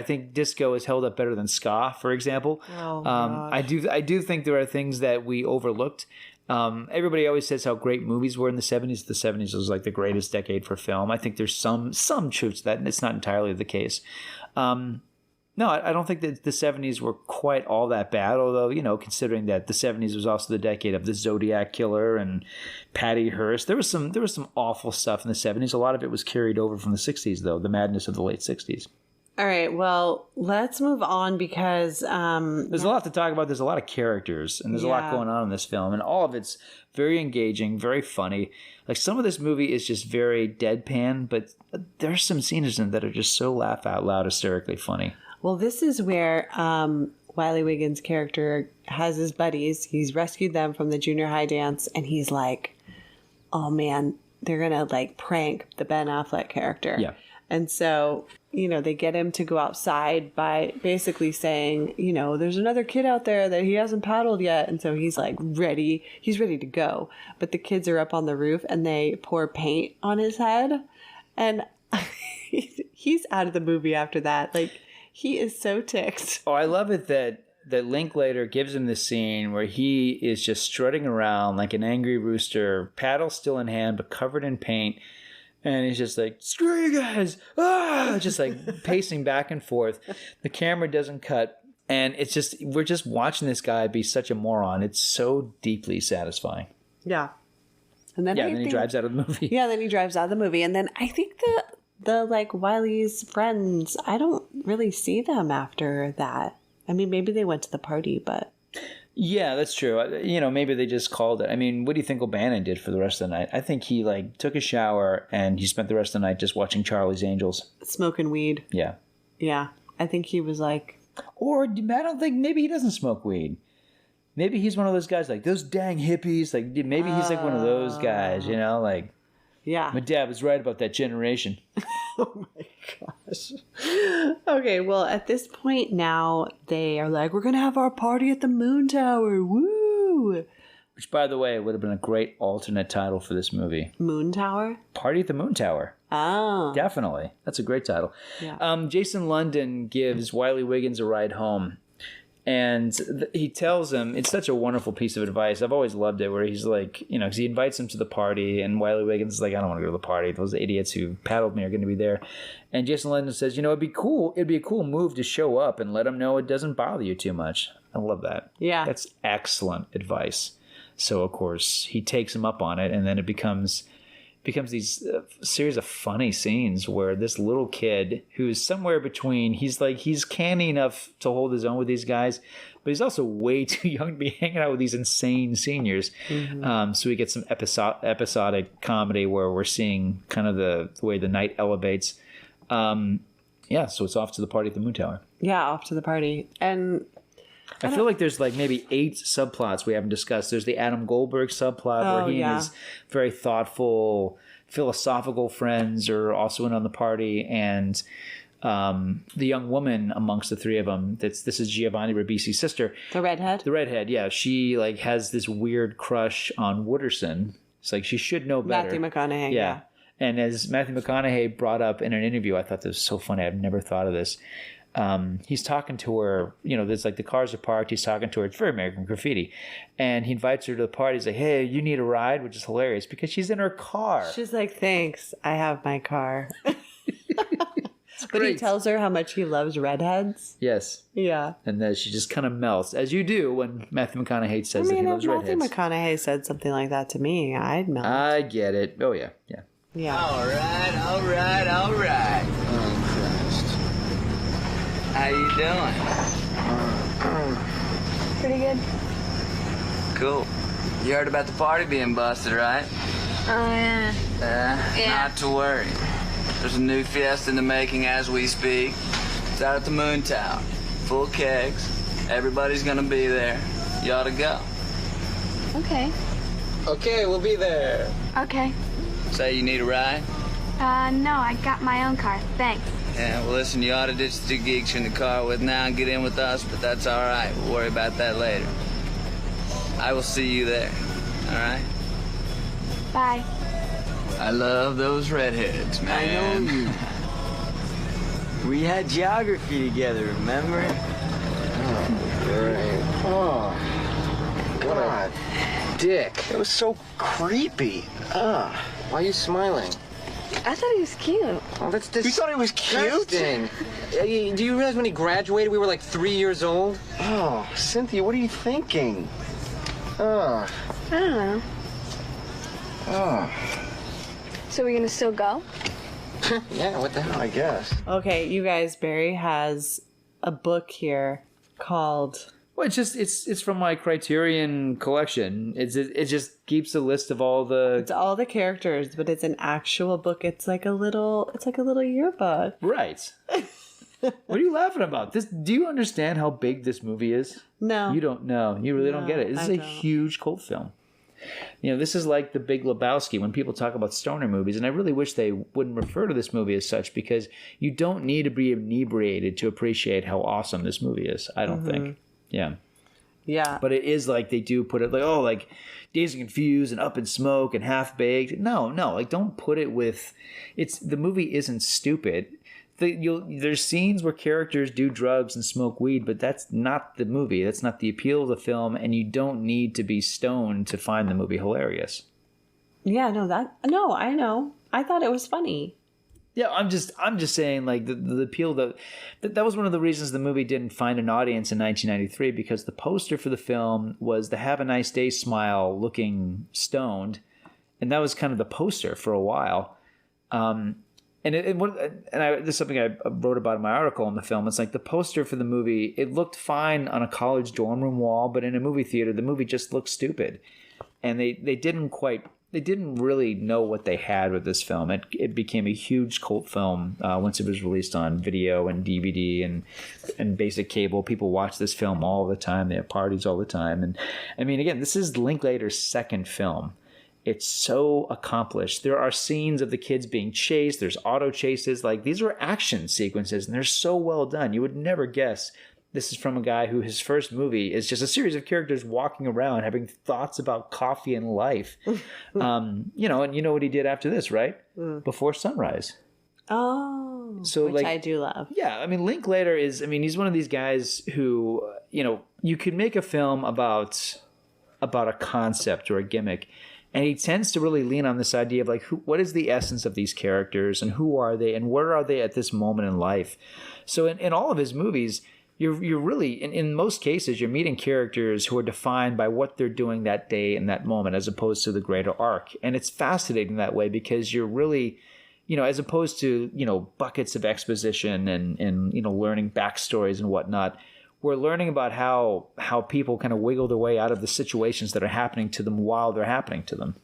think disco is held up better than ska, for example. Oh, I do think there are things that we overlooked. Everybody always says how great movies were in the 70s. The 70s was like the greatest decade for film. I think there's some truth to that, and it's not entirely the case. No, I don't think that the 70s were quite all that bad, although, considering that the 70s was also the decade of the Zodiac Killer and Patty Hearst. There was some awful stuff in the 70s. A lot of it was carried over from the 60s, though, the madness of the late 60s. All right, well, let's move on because... there's a lot to talk about. There's a lot of characters, and there's a lot going on in this film, and all of it's very engaging, very funny. Like, some of this movie is just very deadpan, but there's some scenes in it that are just so laugh out loud, hysterically funny. Well, this is where Wiley Wiggins' character has his buddies. He's rescued them from the junior high dance, and he's like, oh, man, they're going to, like, prank the Ben Affleck character. Yeah. And so, they get him to go outside by basically saying, there's another kid out there that he hasn't paddled yet. And so he's, like, ready. He's ready to go. But the kids are up on the roof, and they pour paint on his head. And he's out of the movie after that. Like... He is so ticked. Oh, I love it that Linklater gives him this scene where he is just strutting around like an angry rooster, paddle still in hand, but covered in paint. And he's just like, screw you guys! Ah! Just like pacing back and forth. The camera doesn't cut. And it's just, we're just watching this guy be such a moron. It's so deeply satisfying. Yeah. And then he drives out of the movie. Yeah, then he drives out of the movie. And then I think the like Wiley's friends, I don't really see them after that. I mean, maybe they went to the party, but... Yeah, that's true. Maybe they just called it. I mean, what do you think O'Bannon did for the rest of the night? I think he took a shower and he spent the rest of the night just watching Charlie's Angels. Smoking weed. Yeah. Yeah. I think he was like... Or I don't think, maybe he doesn't smoke weed. Maybe he's one of those guys like, those dang hippies. Like, maybe he's like one of those guys, like... Yeah. My dad was right about that generation. Oh my gosh. Okay, well, at this point now, they are like, we're going to have our party at the Moon Tower. Woo! Which, by the way, would have been a great alternate title for this movie. Moon Tower? Party at the Moon Tower. Oh. Definitely. That's a great title. Yeah. Jason London gives Wiley Wiggins a ride home. And he tells him, it's such a wonderful piece of advice. I've always loved it, where he's like, because he invites him to the party, and Wiley Wiggins is like, I don't want to go to the party. Those idiots who paddled me are going to be there. And Jason London says, it'd be cool. It'd be a cool move to show up and let him know it doesn't bother you too much. I love that. Yeah. That's excellent advice. So, of course, he takes him up on it, and then it becomes these series of funny scenes where this little kid who's somewhere between, he's canny enough to hold his own with these guys, but he's also way too young to be hanging out with these insane seniors. Mm-hmm. So we get some episodic comedy where we're seeing kind of the way the night elevates. So it's off to the party at the Moon Tower. Yeah, off to the party. And I feel like there's maybe 8 subplots we haven't discussed. There's the Adam Goldberg subplot where he and his very thoughtful, philosophical friends are also in on the party, and the young woman amongst the three of them, this is Giovanni Ribisi's sister. The redhead, yeah. She has this weird crush on Wooderson. It's like she should know better. Matthew McConaughey. Yeah. And as Matthew McConaughey brought up in an interview, I thought this was so funny. I've never thought of this. He's talking to her, there's the cars are parked. He's talking to her. It's very American Graffiti. And he invites her to the party. He's like, hey, you need a ride, which is hilarious because she's in her car. She's like, thanks. I have my car. But he great. tells her how much he loves redheads. Yes. Yeah. And then she just kind of melts, as you do when Matthew McConaughey says that he if loves Matthew redheads. McConaughey said something like that to me, I'd melt. I get it. Oh, yeah. Yeah. Yeah. All right. Oh, Christ. How you doing? Pretty good. Cool. You heard about the party being busted, right? Oh, yeah. Yeah. Not to worry. There's a new fiesta in the making as we speak. It's out at the Moon Tower. Full kegs. Everybody's gonna be there. You ought to go. Okay. Okay, we'll be there. Okay. Say you need a ride? No, I got my own car. Thanks. Yeah, well, listen, you ought to ditch the two geeks you're in the car with now and get in with us, but that's all right. We'll worry about that later. I will see you there. All right? Bye. I love those redheads, man. I know you. We had geography together, remember? Oh, God. Dick. It was so creepy. Why are you smiling? I thought he was cute. Oh, that's disgusting. You thought he was cute? Do you realize when he graduated, we were like 3 years old? Oh, Cynthia, what are you thinking? I don't know. Oh. So we're gonna still go? Yeah, what the hell, I guess. Okay, you guys, Barry has a book here called... Well, it's from my Criterion collection. It just keeps a list of all the... It's all the characters, but it's an actual book. It's like a little yearbook. Right. What are you laughing about? Do you understand how big this movie is? No. You don't know. You really don't get it. This is a huge cult film. You know, this is like The Big Lebowski when people talk about stoner movies, and I really wish they wouldn't refer to this movie as such because you don't need to be inebriated to appreciate how awesome this movie is, I don't think. Yeah. Yeah. But it is like they do put it like, oh, like Dazed and Confused and Up in Smoke and Half Baked. No, like don't put it with, the movie isn't stupid. There's scenes where characters do drugs and smoke weed, but that's not the movie. That's not the appeal of the film, and you don't need to be stoned to find the movie hilarious. Yeah, no, I know. I thought it was funny. Yeah, I'm just saying, like the appeal that was one of the reasons the movie didn't find an audience in 1993 because the poster for the film was the Have a Nice Day smile looking stoned, and that was kind of the poster for a while. This is something I wrote about in my article on the film. It's like the poster for the movie, it looked fine on a college dorm room wall, but in a movie theater, the movie just looked stupid. And they didn't really know what they had with this film. It became a huge cult film once it was released on video and DVD and basic cable. People watch this film all the time. They have parties all the time. And I mean, again, this is Linklater's second film. It's so accomplished. There are scenes of the kids being chased. There's auto chases. Like, these are action sequences, and they're so well done. You would never guess this is from a guy who his first movie is just a series of characters walking around having thoughts about coffee and life. And you know what he did after this, right? Before Sunrise. Oh, so which I do love. Yeah, I mean, Linklater he's one of these guys who, you could make a film about a concept or a gimmick, and he tends to really lean on this idea of like, what is the essence of these characters and who are they and where are they at this moment in life? So in all of his movies, you're really, in most cases, you're meeting characters who are defined by what they're doing that day and that moment as opposed to the greater arc. And it's fascinating that way because you're really, as opposed to, buckets of exposition and learning backstories and whatnot, we're learning about how people kind of wiggle their way out of the situations that are happening to them while they're happening to them.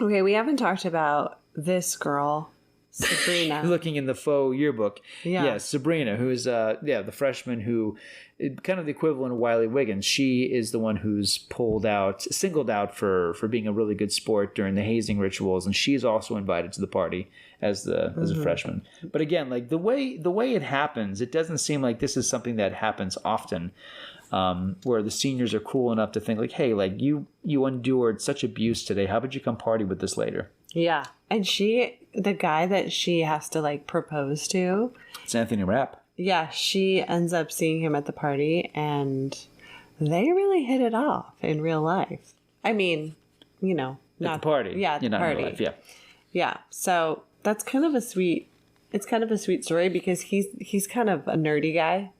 Okay, we haven't talked about this girl, Sabrina. Looking in the faux yearbook. Yeah. Sabrina, who is the freshman who, kind of the equivalent of Wiley Wiggins. She is the one who's singled out for being a really good sport during the hazing rituals, and she's also invited to the party as a freshman. But again, like the way it happens, it doesn't seem like this is something that happens often. Where the seniors are cool enough to think like, hey, like you endured such abuse today. How about you come party with us later? Yeah. And the guy that she has to like propose to, it's Anthony Rapp. Yeah. She ends up seeing him at the party and they really hit it off in real life. I mean, not at the party. Yeah. At the party. In real life, yeah. Yeah. So that's kind of a sweet It's kind of a sweet story because he's kind of a nerdy guy.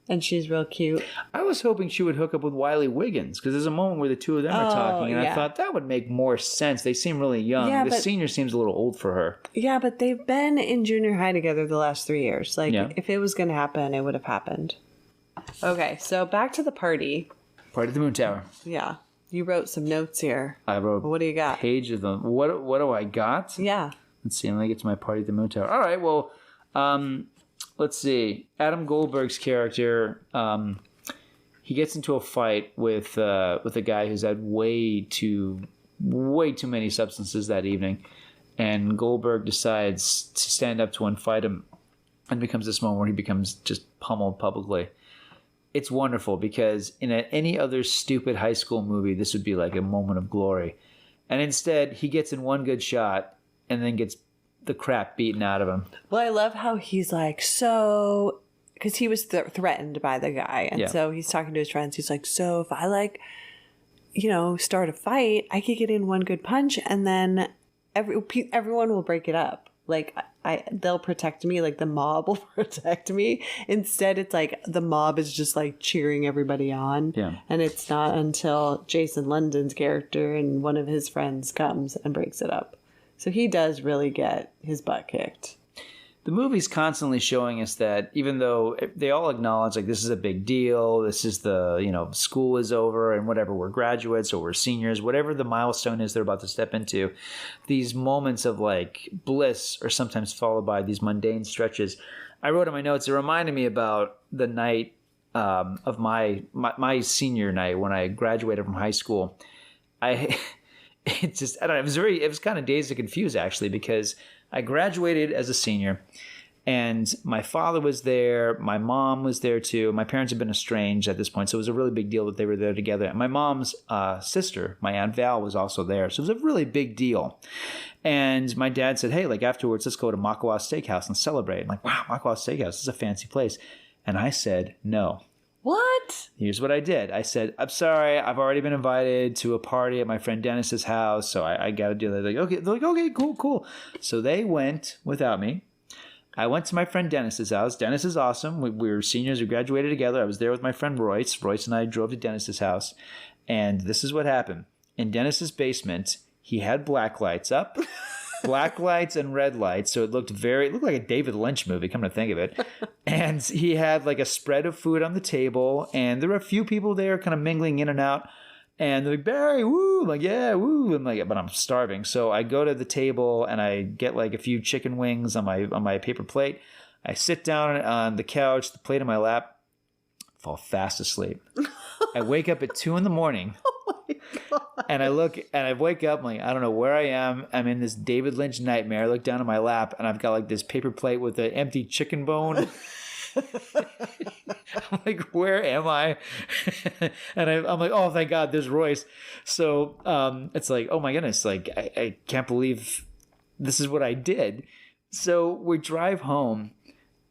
And she's real cute. I was hoping she would hook up with Wiley Wiggins because there's a moment where the two of them are talking, and I thought that would make more sense. They seem really young. Yeah, the senior seems a little old for her. Yeah, but they've been in junior high together the last 3 years. Like, if it was going to happen, it would have happened. Okay, so back to the party. Party at the Moon Tower. Yeah. You wrote some notes here. I wrote What do you got? Page of them. What do I got? Yeah. Let's see. Let me get to my Party at the Moon Tower. All right, well... let's see. Adam Goldberg's character, he gets into a fight with a guy who's had way too many substances that evening, and Goldberg decides to stand up to and fight him, and becomes this moment where he becomes just pummeled publicly. It's wonderful because in any other stupid high school movie, this would be like a moment of glory, and instead he gets in one good shot and then gets the crap beaten out of him. Well, I love how he's like, so, because he was threatened by the guy. And so he's talking to his friends. He's like, so if I start a fight, I could get in one good punch and then everyone will break it up. Like they'll protect me. Like the mob will protect me. Instead, it's like the mob is just like cheering everybody on. Yeah. And it's not until Jason London's character and one of his friends comes and breaks it up. So he does really get his butt kicked. The movie's constantly showing us that even though they all acknowledge like this is a big deal, this is school is over and whatever, we're graduates or we're seniors, whatever the milestone is they're about to step into, these moments of like bliss are sometimes followed by these mundane stretches. I wrote in my notes, it reminded me about the night of my senior night when I graduated from high school. It was kind of dazed and confused actually, because I graduated as a senior and my father was there. My mom was there too. My parents had been estranged at this point. So it was a really big deal that they were there together. And my mom's sister, my Aunt Val, was also there. So it was a really big deal. And my dad said, hey, like afterwards, let's go to Makawa Steakhouse and celebrate. I'm like, wow, Makawa Steakhouse is a fancy place. And I said, no. What? Here's what I did. I said, I'm sorry, I've already been invited to a party at my friend Dennis's house, so I got to do that. They're like, okay, cool. So they went without me. I went to my friend Dennis's house. Dennis is awesome. We were seniors. We graduated together. I was there with my friend Royce. Royce and I drove to Dennis's house. And this is what happened. In Dennis's basement, he had black lights up. Black lights and red lights, so it looked like a David Lynch movie, come to think of it. And he had like a spread of food on the table, and there were a few people there kind of mingling in and out. And they're like, Barry, woo! I'm like, yeah, woo! I'm like, but I'm starving. So I go to the table and I get like a few chicken wings on my paper plate. I sit down on the couch, the plate in my lap, fall fast asleep. I wake up at 2 a.m. And I look and I wake up, I'm like, I don't know where I am. I'm in this David Lynch nightmare. I look down at my lap and I've got like this paper plate with an empty chicken bone. I'm like, where am I? And I'm like, oh, thank God, there's Royce. So it's like, oh my goodness, like I can't believe this is what I did. So we drive home,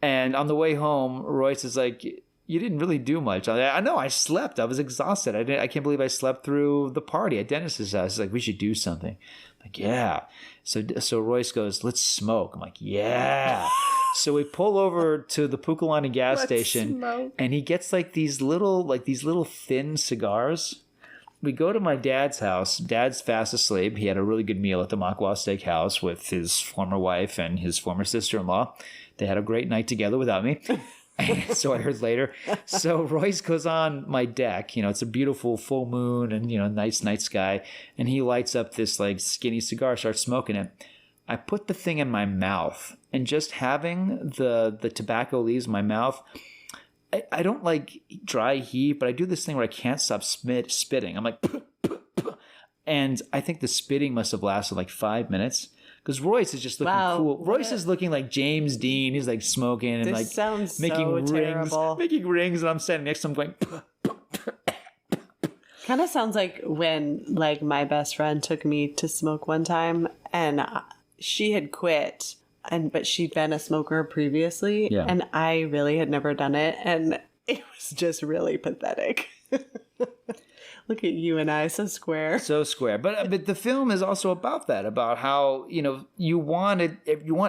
and on the way home, Royce is like, you didn't really do much. I know, I slept. I was exhausted. I can't believe I slept through the party at Dennis's house. He's like, we should do something. I'm like, yeah. So Royce goes, let's smoke. I'm like, yeah. So we pull over to the Pukalani gas station, and he gets like these little thin cigars. We go to my dad's house. Dad's fast asleep. He had a really good meal at the Makawa Steakhouse with his former wife and his former sister-in-law. They had a great night together without me. So I heard later. So Royce goes on my deck. It's a beautiful full moon and, nice night sky. And he lights up this like skinny cigar, starts smoking it. I put the thing in my mouth, and just having the tobacco leaves my mouth, I don't like dry heat, but I do this thing where I can't stop spitting. I'm like, and I think the spitting must have lasted like 5 minutes. Because Royce is just looking cool. Royce is looking like James Dean. He's like smoking and like sounds making so rings, terrible. making rings, and I'm standing next to him going. Kind of sounds like when like my best friend took me to smoke one time, and she had quit, but she'd been a smoker previously, and I really had never done it, and it was just really pathetic. Look at you and I, so square. So square. But the film is also about that, about how, you want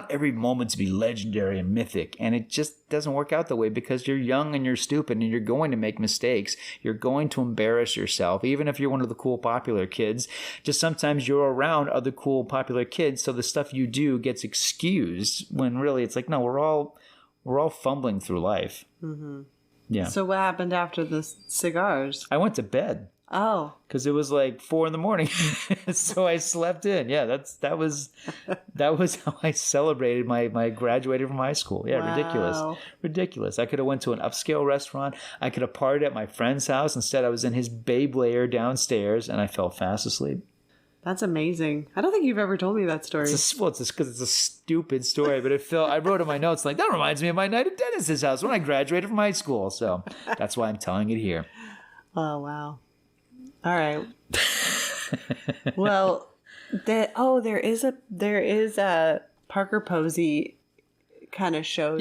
every moment to be legendary and mythic, and it just doesn't work out that way because you're young and you're stupid and you're going to make mistakes. You're going to embarrass yourself, even if you're one of the cool, popular kids. Just sometimes you're around other cool, popular kids, so the stuff you do gets excused when really it's like, no, we're all fumbling through life. Mm-hmm. Yeah. So what happened after the cigars? I went to bed. Oh. Because it was like 4 a.m. So I slept in. Yeah, that was how I celebrated my graduating from high school. Yeah, wow. Ridiculous. I could have went to an upscale restaurant. I could have partied at my friend's house. Instead, I was in his babe lair downstairs, and I fell fast asleep. That's amazing. I don't think you've ever told me that story. It's because it's a stupid story, but I wrote in my notes like, that reminds me of my night at Dennis's house when I graduated from high school. So that's why I'm telling it here. Oh, wow. All right. Well, there is a Parker Posey kind of shows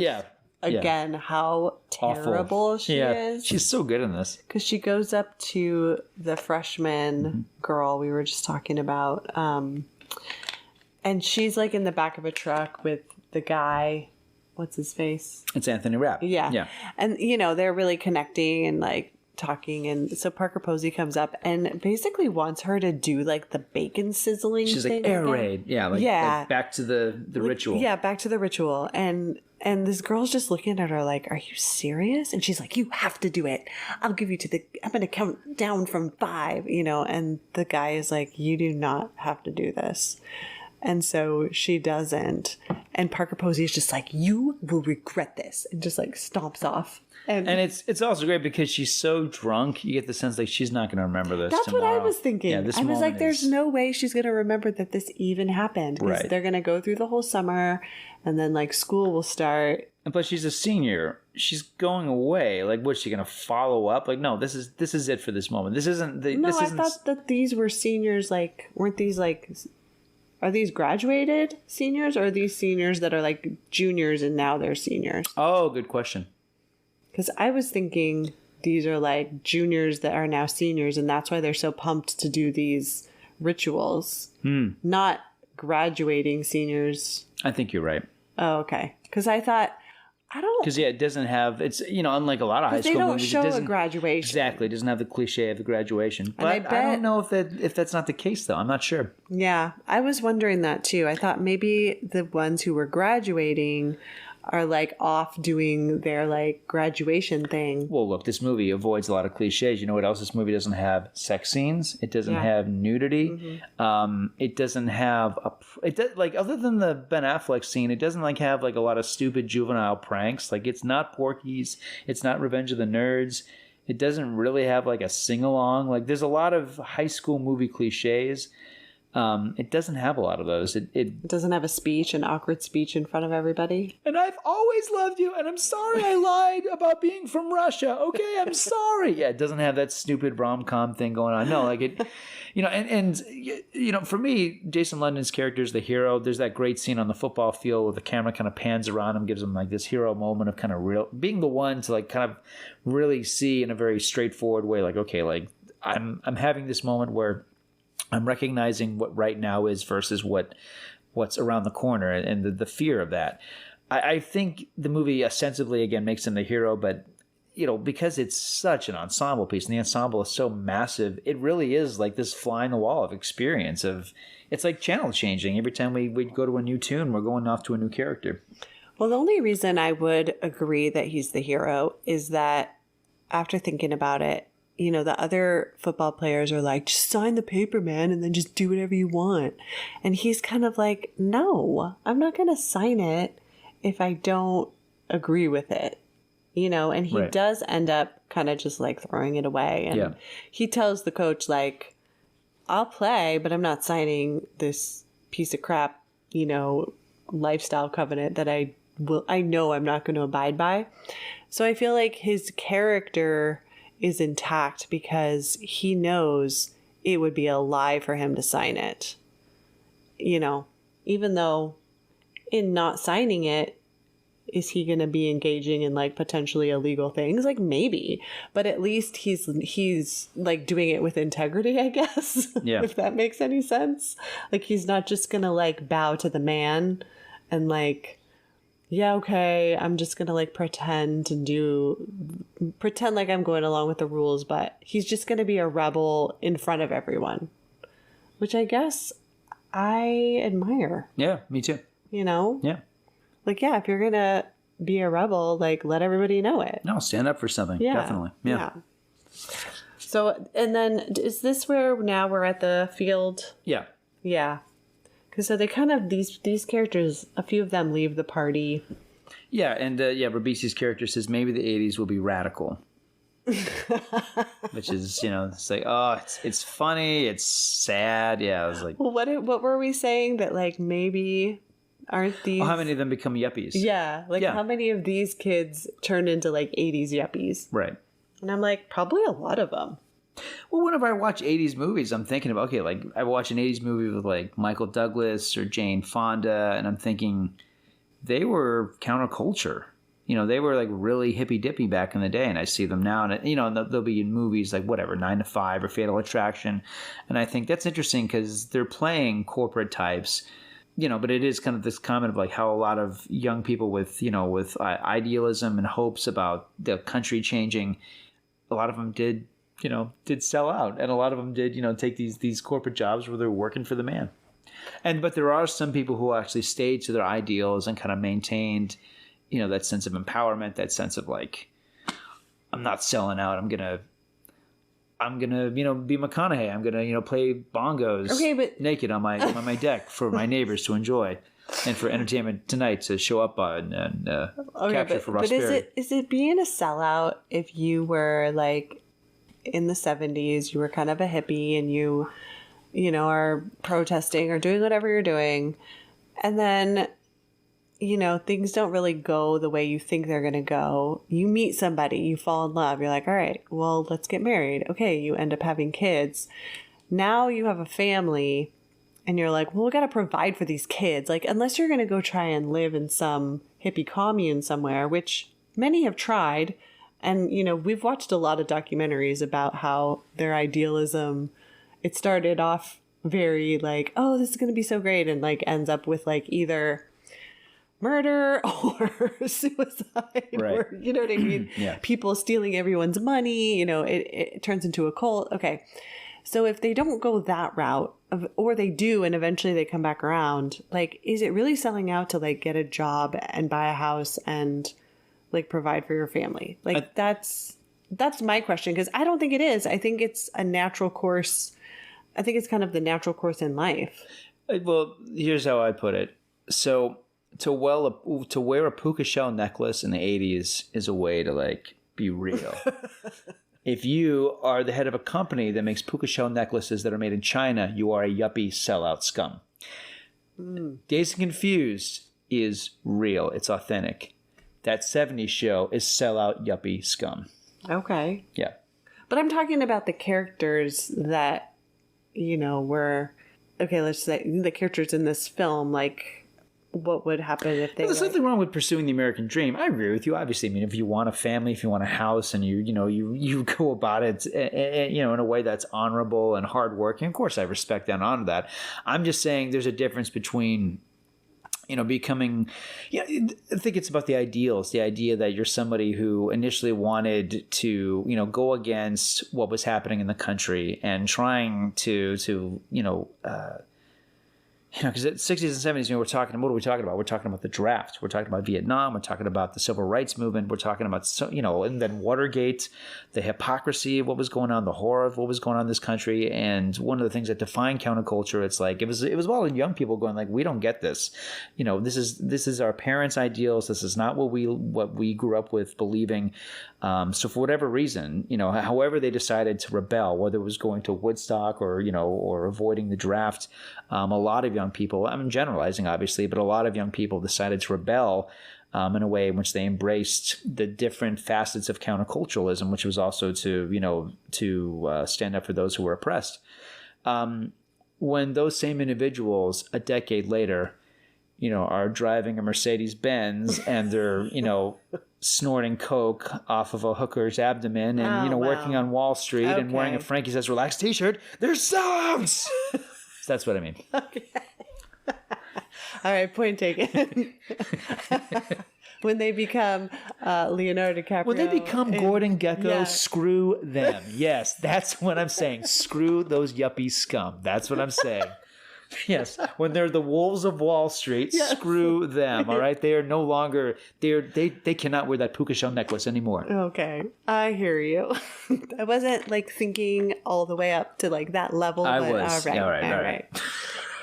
again how terrible awful. she is. She's so good in this. Because she goes up to the freshman girl we were just talking about, and she's like in the back of a truck with the guy. What's his face? It's Anthony Rapp. Yeah. And they're really connecting and like talking, and so Parker Posey comes up and basically wants her to do like the bacon sizzling. She's thing like air raid, like back to the ritual. Yeah, back to the ritual, and this girl's just looking at her like, "Are you serious?" And she's like, "You have to do it. I'm gonna count down from 5." And the guy is like, "You do not have to do this." And so she doesn't. And Parker Posey is just like, "You will regret this," and just like stomps off. And it's also great because she's so drunk, you get the sense like she's not going to remember this. That's tomorrow. what I was thinking. Yeah, I was like, there's no way she's going to remember that this even happened. Right. They're going to go through the whole summer, and then like school will start. And plus, she's a senior. She's going away. Like, what's she going to follow up? Like, no, this is it for this moment. This isn't. I thought that these were seniors. Like, weren't these like? Are these graduated seniors, or are these seniors that are like juniors and now they're seniors? Oh, good question. Because I was thinking these are like juniors that are now seniors, and that's why they're so pumped to do these rituals. Not graduating seniors. I think you're right. Oh, okay. Because I thought, Because it doesn't have, it's, unlike a lot of high school movies. They don't show a graduation. Exactly. It doesn't have the cliche of the graduation. But I don't know if that's not the case, though. I'm not sure. Yeah. I was wondering that, too. I thought maybe the ones who were graduating are like off doing their like graduation thing. Well, look, this movie avoids a lot of cliches. You know what else this movie doesn't have? Sex scenes. It doesn't have nudity. It doesn't have other than the Ben Affleck scene, it doesn't like have like a lot of stupid juvenile pranks. Like it's not Porky's. It's not Revenge of the Nerds. It doesn't really have like a sing along. Like there's a lot of high school movie cliches. It doesn't have a lot of those. It doesn't have an awkward speech in front of everybody. And I've always loved you, and I'm sorry I lied about being from Russia. Okay, I'm sorry. Yeah, it doesn't have that stupid rom-com thing going on. No, like it, and for me, Jason London's character is the hero. There's that great scene on the football field where the camera kind of pans around him, gives him like this hero moment of kind of real, being the one to like kind of really see in a very straightforward way, like, okay, like I'm having this moment where I'm recognizing what right now is versus what's around the corner and the fear of that. I think the movie ostensibly, again, makes him the hero, but, because it's such an ensemble piece and the ensemble is so massive, it really is like this fly in the wall of experience it's like channel changing. Every time we go to a new tune, we're going off to a new character. Well, the only reason I would agree that he's the hero is that after thinking about it, the other football players are like, just sign the paper, man, and then just do whatever you want. And he's kind of like, no, I'm not going to sign it if I don't agree with it. And he does end up kind of just like throwing it away. And he tells the coach, like, I'll play, but I'm not signing this piece of crap, lifestyle covenant that I know I'm not going to abide by. So I feel like his character is intact because he knows it would be a lie for him to sign it. Even though in not signing it, is he going to be engaging in like potentially illegal things? Like maybe, but at least he's like doing it with integrity, I guess. Yeah. If that makes any sense. Like he's not just going to like bow to the man and like, yeah, okay, I'm just going to like pretend like I'm going along with the rules, but he's just going to be a rebel in front of everyone, which I guess I admire. Yeah, me too. You know? Yeah. Like, yeah, if you're going to be a rebel, like, let everybody know it. No, stand up for something. Yeah. Definitely. Yeah. So, and then is this where now we're at the field? Yeah. Yeah. Because so they kind of, these characters, a few of them leave the party. Yeah, and Ribisi's character says maybe the 80s will be radical. Which is, it's like, oh, it's funny, it's sad. Yeah, I was like, well, what were we saying that like maybe aren't these? Well, how many of them become yuppies? Yeah, like how many of these kids turn into like 80s yuppies? Right. And I'm like, probably a lot of them. Well, whenever I watch 80s movies, I'm thinking about, okay, like I watch an 80s movie with like Michael Douglas or Jane Fonda, and I'm thinking they were counterculture. They were like really hippy dippy back in the day, and I see them now, and they'll be in movies like whatever, 9 to 5 or Fatal Attraction, and I think that's interesting because they're playing corporate types, but it is kind of this comment of like how a lot of young people with idealism and hopes about the country changing, a lot of them did sell out, and a lot of them did take these corporate jobs where they're working for the man, but there are some people who actually stayed to their ideals and kind of maintained that sense of empowerment, that sense of like, I'm not selling out. I'm gonna be McConaughey. I'm gonna play bongos naked on my deck for my neighbors to enjoy, and for Entertainment Tonight to show up on and capture for prosperity. But is it being a sellout if you were like in the 70s, you were kind of a hippie and you are protesting or doing whatever you're doing, and then things don't really go the way you think they're going to go. You meet somebody, you fall in love. You're like, all right, well, let's get married. Okay, you end up having kids. Now you have a family and you're like, well, we got to provide for these kids. Like, unless you're going to go try and live in some hippie commune somewhere, which many have tried. And, we've watched a lot of documentaries about how their idealism, it started off very like, oh, this is going to be so great. And like ends up with like either murder or suicide, right. or you know what I mean? Yeah. People stealing everyone's money, it turns into a cult. Okay. So if they don't go that route, or they do and eventually they come back around, like, is it really selling out to like get a job and buy a house and like provide for your family? Like that's my question, because I don't think it is. I think it's a natural course. I think it's kind of the natural course in life. Well, here's how I put it. So to wear a puka shell necklace in the 80s is a way to like be real. If you are the head of a company that makes puka shell necklaces that are made in China, you are a yuppie sellout scum. Dazed and Confused is real. It's authentic. That 70s show is sellout yuppie scum. Okay. Yeah. But I'm talking about the characters that, were, okay, let's say the characters in this film, like, what would happen if they... There's nothing wrong with pursuing the American dream. I agree with you. Obviously, I mean, if you want a family, if you want a house, and you go about it, in a way that's honorable and hardworking, of course, I respect and honor that. I'm just saying there's a difference between, becoming... I think it's about the ideals, the idea that you're somebody who initially wanted to, go against what was happening in the country and trying to because the 60s and 70s, what are we talking about? We're talking about the draft. We're talking about Vietnam. We're talking about the civil rights movement. We're talking about, and then Watergate, the hypocrisy of what was going on, the horror of what was going on in this country. And one of the things that defined counterculture, it's like, it was all young people going like, we don't get this. This is our parents' ideals. This is not what we grew up with believing. So for whatever reason, however they decided to rebel, whether it was going to Woodstock or avoiding the draft, a lot of young people, I'm generalizing obviously, but a lot of young people decided to rebel in a way in which they embraced the different facets of counterculturalism, which was also to stand up for those who were oppressed. When those same individuals a decade later are driving a Mercedes-Benz and they're, snorting coke off of a hooker's abdomen and, working on Wall Street and wearing a Frankie Says Relax t-shirt, there's sounds! So that's what I mean. Okay. All right, point taken. When they become Leonardo DiCaprio. When they become Gordon Gekko, screw them. Yes, that's what I'm saying. Screw those yuppie scum. That's what I'm saying. Yes, when they're the wolves of Wall Street, screw them. All right, they are no longer. They cannot wear that puka shell necklace anymore. Okay, I hear you. I wasn't thinking all the way up to that level. I but was. All right.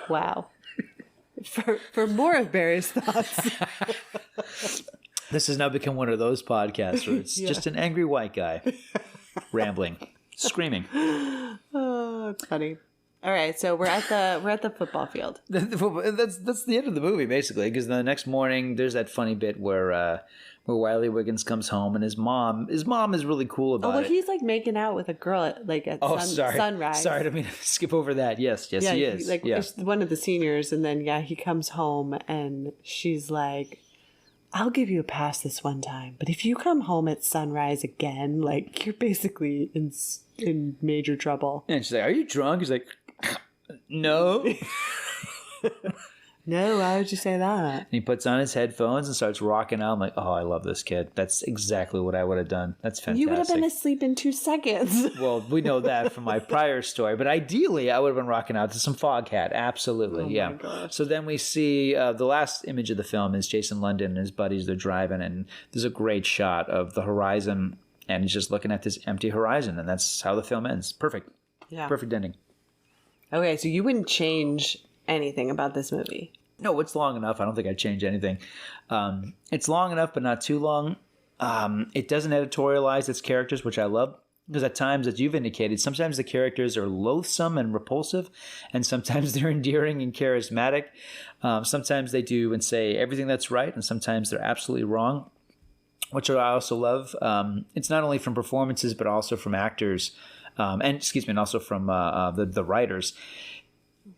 Wow. For more of Barry's thoughts. This has now become one of those podcasts where it's just an angry white guy rambling, screaming. Oh, it's funny. All right, so we're at the football field. That's the end of the movie basically, because the next morning there's that funny bit where Wiley Wiggins comes home and his mom is really cool about it. Oh, well, he's making out with a girl at sunrise. Sorry, I didn't mean to skip over that. Yes, he is. It's one of the seniors, and then he comes home and she's like, I'll give you a pass this one time, but if you come home at sunrise again, you're basically in major trouble. And she's like, are you drunk? He's like, no. No, why would you say that? And he puts on his headphones and starts rocking out. I'm like, oh, I love this kid. That's exactly what I would have done. That's fantastic. You would have been asleep in 2 seconds. Well, we know that from my prior story. But ideally, I would have been rocking out to some Foghat. Absolutely, my gosh. So then we see the last image of the film is Jason London and his buddies. They're driving, and there's a great shot of the horizon, and he's just looking at this empty horizon, and that's how the film ends. Perfect. Yeah. Perfect ending. Okay, so you wouldn't change anything about this movie? No, it's long enough. I don't think I'd change anything. It's long enough, but not too long. It doesn't editorialize its characters, which I love. Because at times, as you've indicated, sometimes the characters are loathsome and repulsive, and sometimes they're endearing and charismatic. Sometimes they do and say everything that's right, and sometimes they're absolutely wrong, which I also love. It's not only from performances, but also from actors, and also from the writers.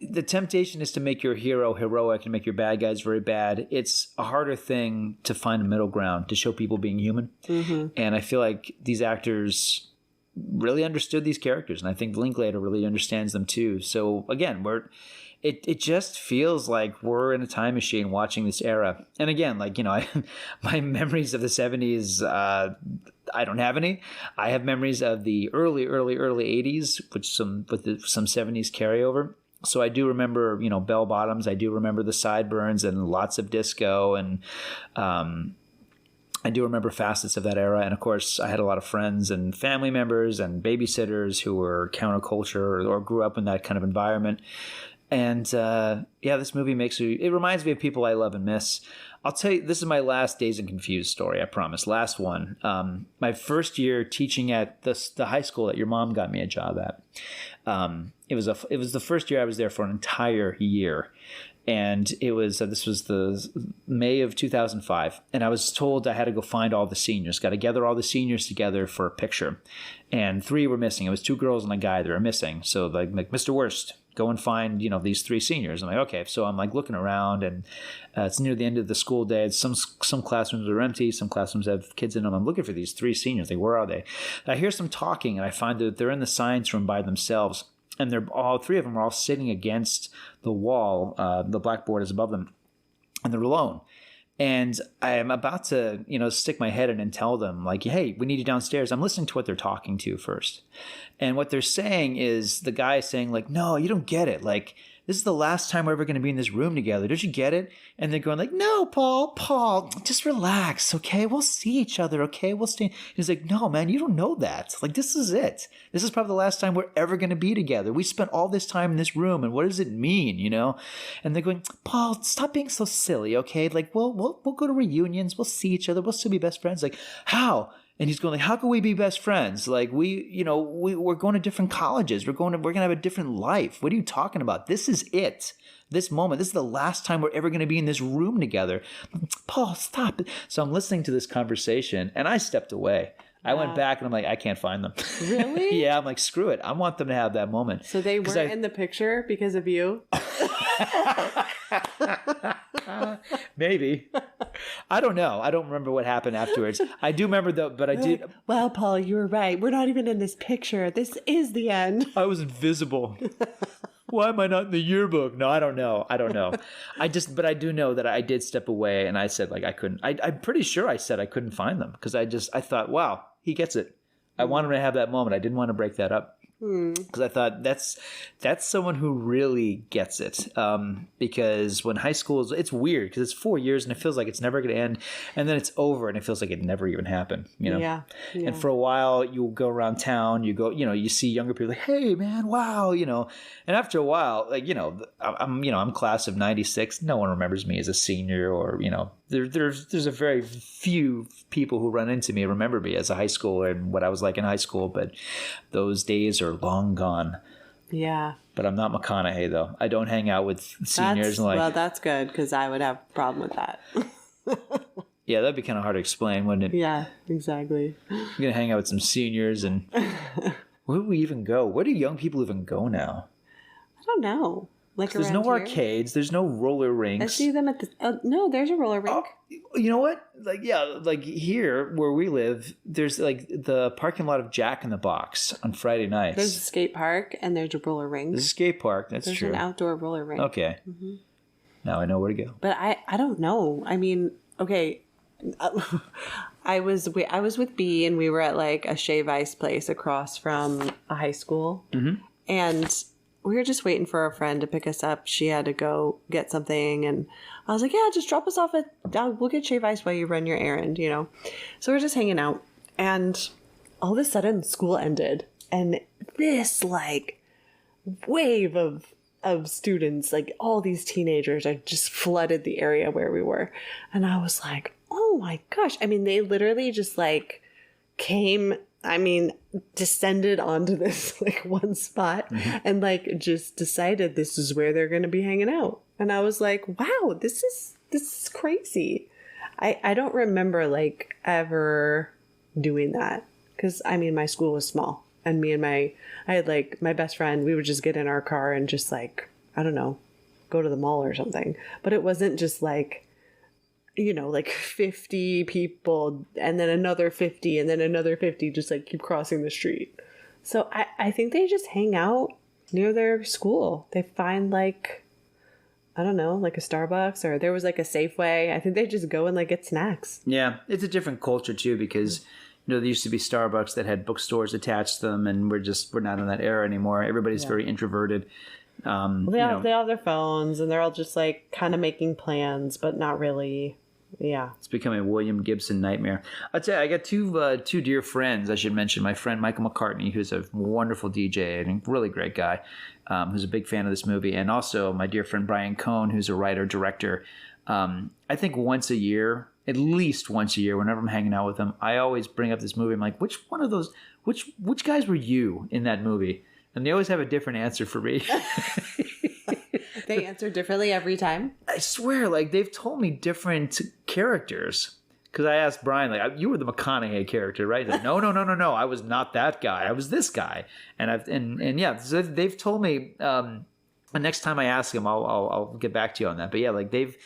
The temptation is to make your hero heroic and make your bad guys very bad. It's a harder thing to find a middle ground, to show people being human. Mm-hmm. And I feel like these actors really understood these characters, and I think Linklater really understands them too. So again, it just feels like we're in a time machine watching this era. And again, my memories of the 70s, I don't have any. I have memories of the early 80s, with some 70s carryover. So I do remember, bell bottoms. I do remember the sideburns and lots of disco, and I do remember facets of that era. And of course, I had a lot of friends and family members and babysitters who were counterculture or grew up in that kind of environment. And this movie it reminds me of people I love and miss. I'll tell you, this is my last Dazed and Confused story, I promise. Last one. My first year teaching at the high school that your mom got me a job at. It was the first year I was there for an entire year. And this was the May of 2005. And I was told I had to go find all the seniors, got to gather all the seniors together for a picture. And 3 were missing. It was 2 girls and a guy that were missing. So like Mr. Worst, go and find, these 3 seniors. I'm like, okay. So I'm looking around, and it's near the end of the school day. Some classrooms are empty. Some classrooms have kids in them. I'm looking for these 3 seniors. Like, where are they? And I hear some talking, and I find that they're in the science room by themselves. And all 3 of them are all sitting against the wall. The blackboard is above them, and they're alone. And I am about to, stick my head in and tell them, hey, we need you downstairs. I'm listening to what they're talking to first. And what they're saying is, the guy is saying, no, you don't get it. This is the last time we're ever going to be in this room together. Don't you get it? And they're going no, Paul, just relax, okay? We'll see each other, okay? We'll stay. He's like, no, man, you don't know that. This is it. This is probably the last time we're ever going to be together. We spent all this time in this room, and what does it mean, And they're going, Paul, stop being so silly, okay? We'll go to reunions. We'll see each other. We'll still be best friends. How? And he's going, how can we be best friends? We're going to different colleges. We're going to have a different life. What are you talking about? This is it. This moment. This is the last time we're ever going to be in this room together. Paul, stop it. So I'm listening to this conversation, and I stepped away. Wow. I went back, and I'm like, I can't find them. Really? Yeah, I'm like, screw it. I want them to have that moment. So they weren't in the picture because of you? Maybe. I don't know. I don't remember what happened afterwards. I do remember though, but I did. Well, Paul, you were right. We're not even in this picture. This is the end. I was invisible. Why am I not in the yearbook? No, I don't know. But I do know that I did step away and I said like I couldn't. I'm pretty sure I said I couldn't find them because I thought, wow, he gets it. I want him to have that moment. I didn't want to break that up. Because I thought that's someone who really gets it. Because when high school it's weird because it's 4 years and it feels like it's never going to end, and then it's over and it feels like it never even happened. Yeah. And for a while you go around town, you see younger people like, hey man, wow, and after a while, like I'm class of '96. No one remembers me as a senior, or there's a very few people who run into me and remember me as a high schooler and what I was like in high school, but those days are long gone. Yeah. But I'm not McConaughey though. I don't hang out with seniors well, that's good because I would have a problem with that. Yeah, that'd be kind of hard to explain, wouldn't it? Yeah, exactly. I'm gonna hang out with some seniors, and where do we even go? Where do young people even go now? I don't know. Like there's no arcades, there's no roller rinks. I see them at the. No, there's a roller rink. You know what? Like here where we live, there's like the parking lot of Jack in the Box on Friday nights. There's a skate park and there's a roller rink. There's a skate park. That's there's true. There's an outdoor roller rink. Okay. Mm-hmm. Now I know where to go. But I don't know. I mean, okay. I was with B and we were at like a shave ice place across from a high school, and we were just waiting for a friend to pick us up. She had to go get something, and I was like, "Yeah, just drop us off we'll get shave ice while you run your errand," So we're just hanging out, and all of a sudden, school ended, and this like wave of students, like all these teenagers, had just flooded the area where we were, and I was like, oh my gosh. I mean, they literally just like descended onto this like one spot and like just decided this is where they're going to be hanging out. And I was like, wow, this is crazy. I don't remember like ever doing that because I mean, my school was small and I had like my best friend, we would just get in our car and just like, I don't know, go to the mall or something. But it wasn't just like, like 50 people and then another 50 and then another 50 just like keep crossing the street. So I think they just hang out near their school. They find like, I don't know, like a Starbucks, or there was like a Safeway. I think they just go and like get snacks. Yeah, it's a different culture too because there used to be Starbucks that had bookstores attached to them, and we're not in that era anymore. Everybody's very introverted. They all have their phones and they're all just like kind of making plans, but not really. Yeah, it's become a William Gibson nightmare. I'll tell you, I got two dear friends. I should mention my friend Michael McCartney, who's a wonderful DJ and a really great guy, who's a big fan of this movie, and also my dear friend Brian Cohn, who's a writer director. I think at least once a year, whenever I'm hanging out with them, I always bring up this movie. I'm like, which guys were you in that movie? And they always have a different answer for me. They answer differently every time? I swear, like, they've told me different characters. Because I asked Brian, like, you were the McConaughey character, right? Like, no, I was not that guy. I was this guy. And yeah, so they've told me. And next time I ask them, I'll get back to you on that. But yeah, like they've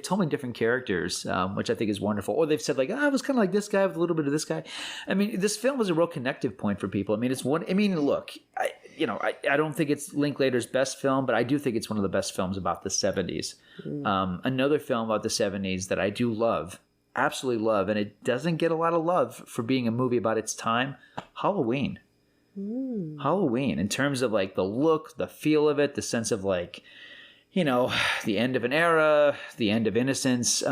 told me different characters, which I think is wonderful. Or they've said like, I was kind of like this guy with a little bit of this guy. I mean, this film was a real connective point for people. I mean, look, I don't think it's Linklater's best film, but I do think it's one of the best films about the 70s. Another film about the 70s that I do love, absolutely love, and it doesn't get a lot of love for being a movie about its time, Halloween. Halloween, in terms of like the look, the feel of it, the sense of like, the end of an era, the end of innocence.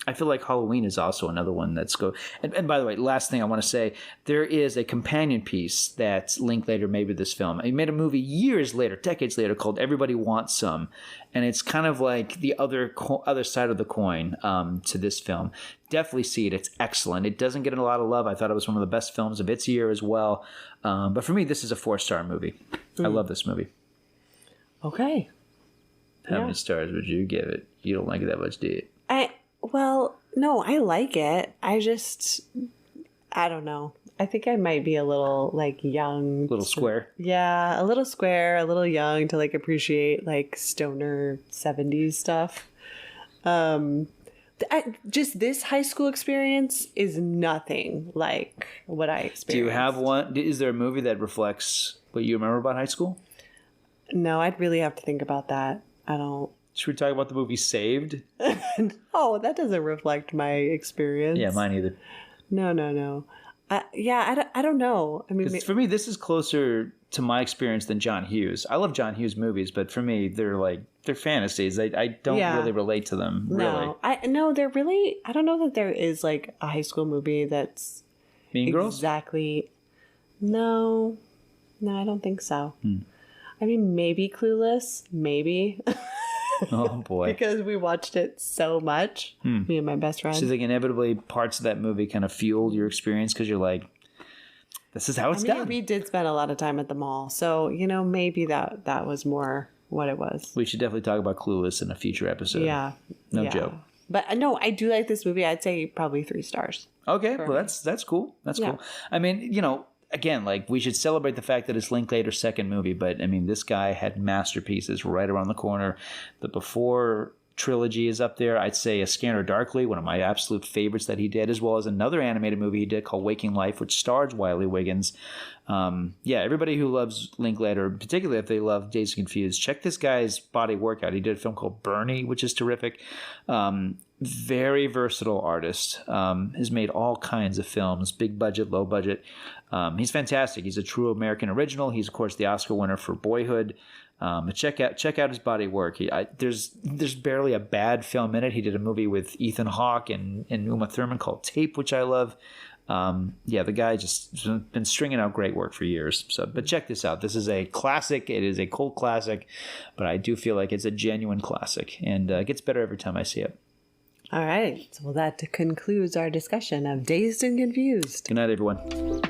I feel like Halloween is also another one that's and by the way, last thing I want to say, there is a companion piece that Linklater made with this film. He made a movie years later, decades later, called Everybody Wants Some, and it's kind of like the other side of the coin to this film. Definitely see it. It's excellent. It doesn't get a lot of love. I thought it was one of the best films of its year as well. But for me, this is a 4-star movie. I love this movie. Okay. How many stars would you give it? You don't like it that much, do you? Well, no, I like it. I don't know. I think I might be a little like young. A little square? Yeah, a little square, a little young to like appreciate like stoner 70s stuff. Just this high school experience is nothing like what I experienced. Do you have one? Is there a movie that reflects what you remember about high school? No, I'd really have to think about that. I don't. Should we talk about the movie Saved? Oh, that doesn't reflect my experience. Yeah, mine either. No. I don't know. I mean, for me, this is closer to my experience than John Hughes. I love John Hughes movies, but for me, they're fantasies. I don't really relate to them. Really, I don't know that there is like a high school movie that's Mean Girls. Exactly. No, I don't think so. I mean, maybe Clueless, maybe. Oh boy, because we watched it so much, me and my best friend. So you think inevitably parts of that movie kind of fueled your experience because you're like, this is how it's done. We did spend a lot of time at the mall, so maybe that was more what it was. We should definitely talk about Clueless in a future episode. Yeah, no joke. But no, I do like this movie. I'd say probably 3 stars. Okay, well that's cool. That's cool. I mean, again, like we should celebrate the fact that it's Linklater's second movie, but I mean, this guy had masterpieces right around the corner. The Before trilogy is up there. I'd say A Scanner Darkly, one of my absolute favorites that he did, as well as another animated movie he did called Waking Life, which stars Wiley Wiggins. Everybody who loves Linklater, particularly if they love Dazed and Confused, check this guy's body work out. He did a film called Bernie, which is terrific. Very versatile artist. Has made all kinds of films, big budget, low budget. He's fantastic. He's a true American original. He's, of course, the Oscar winner for Boyhood. Check out his body work. There's barely a bad film in it. He did a movie with Ethan Hawke and Uma Thurman called Tape, which I love. The guy just been stringing out great work for years. But check this out. This is a classic. It is a cult classic, but I do feel like it's a genuine classic, and it gets better every time I see it. All right. Well, that concludes our discussion of Dazed and Confused. Good night, everyone.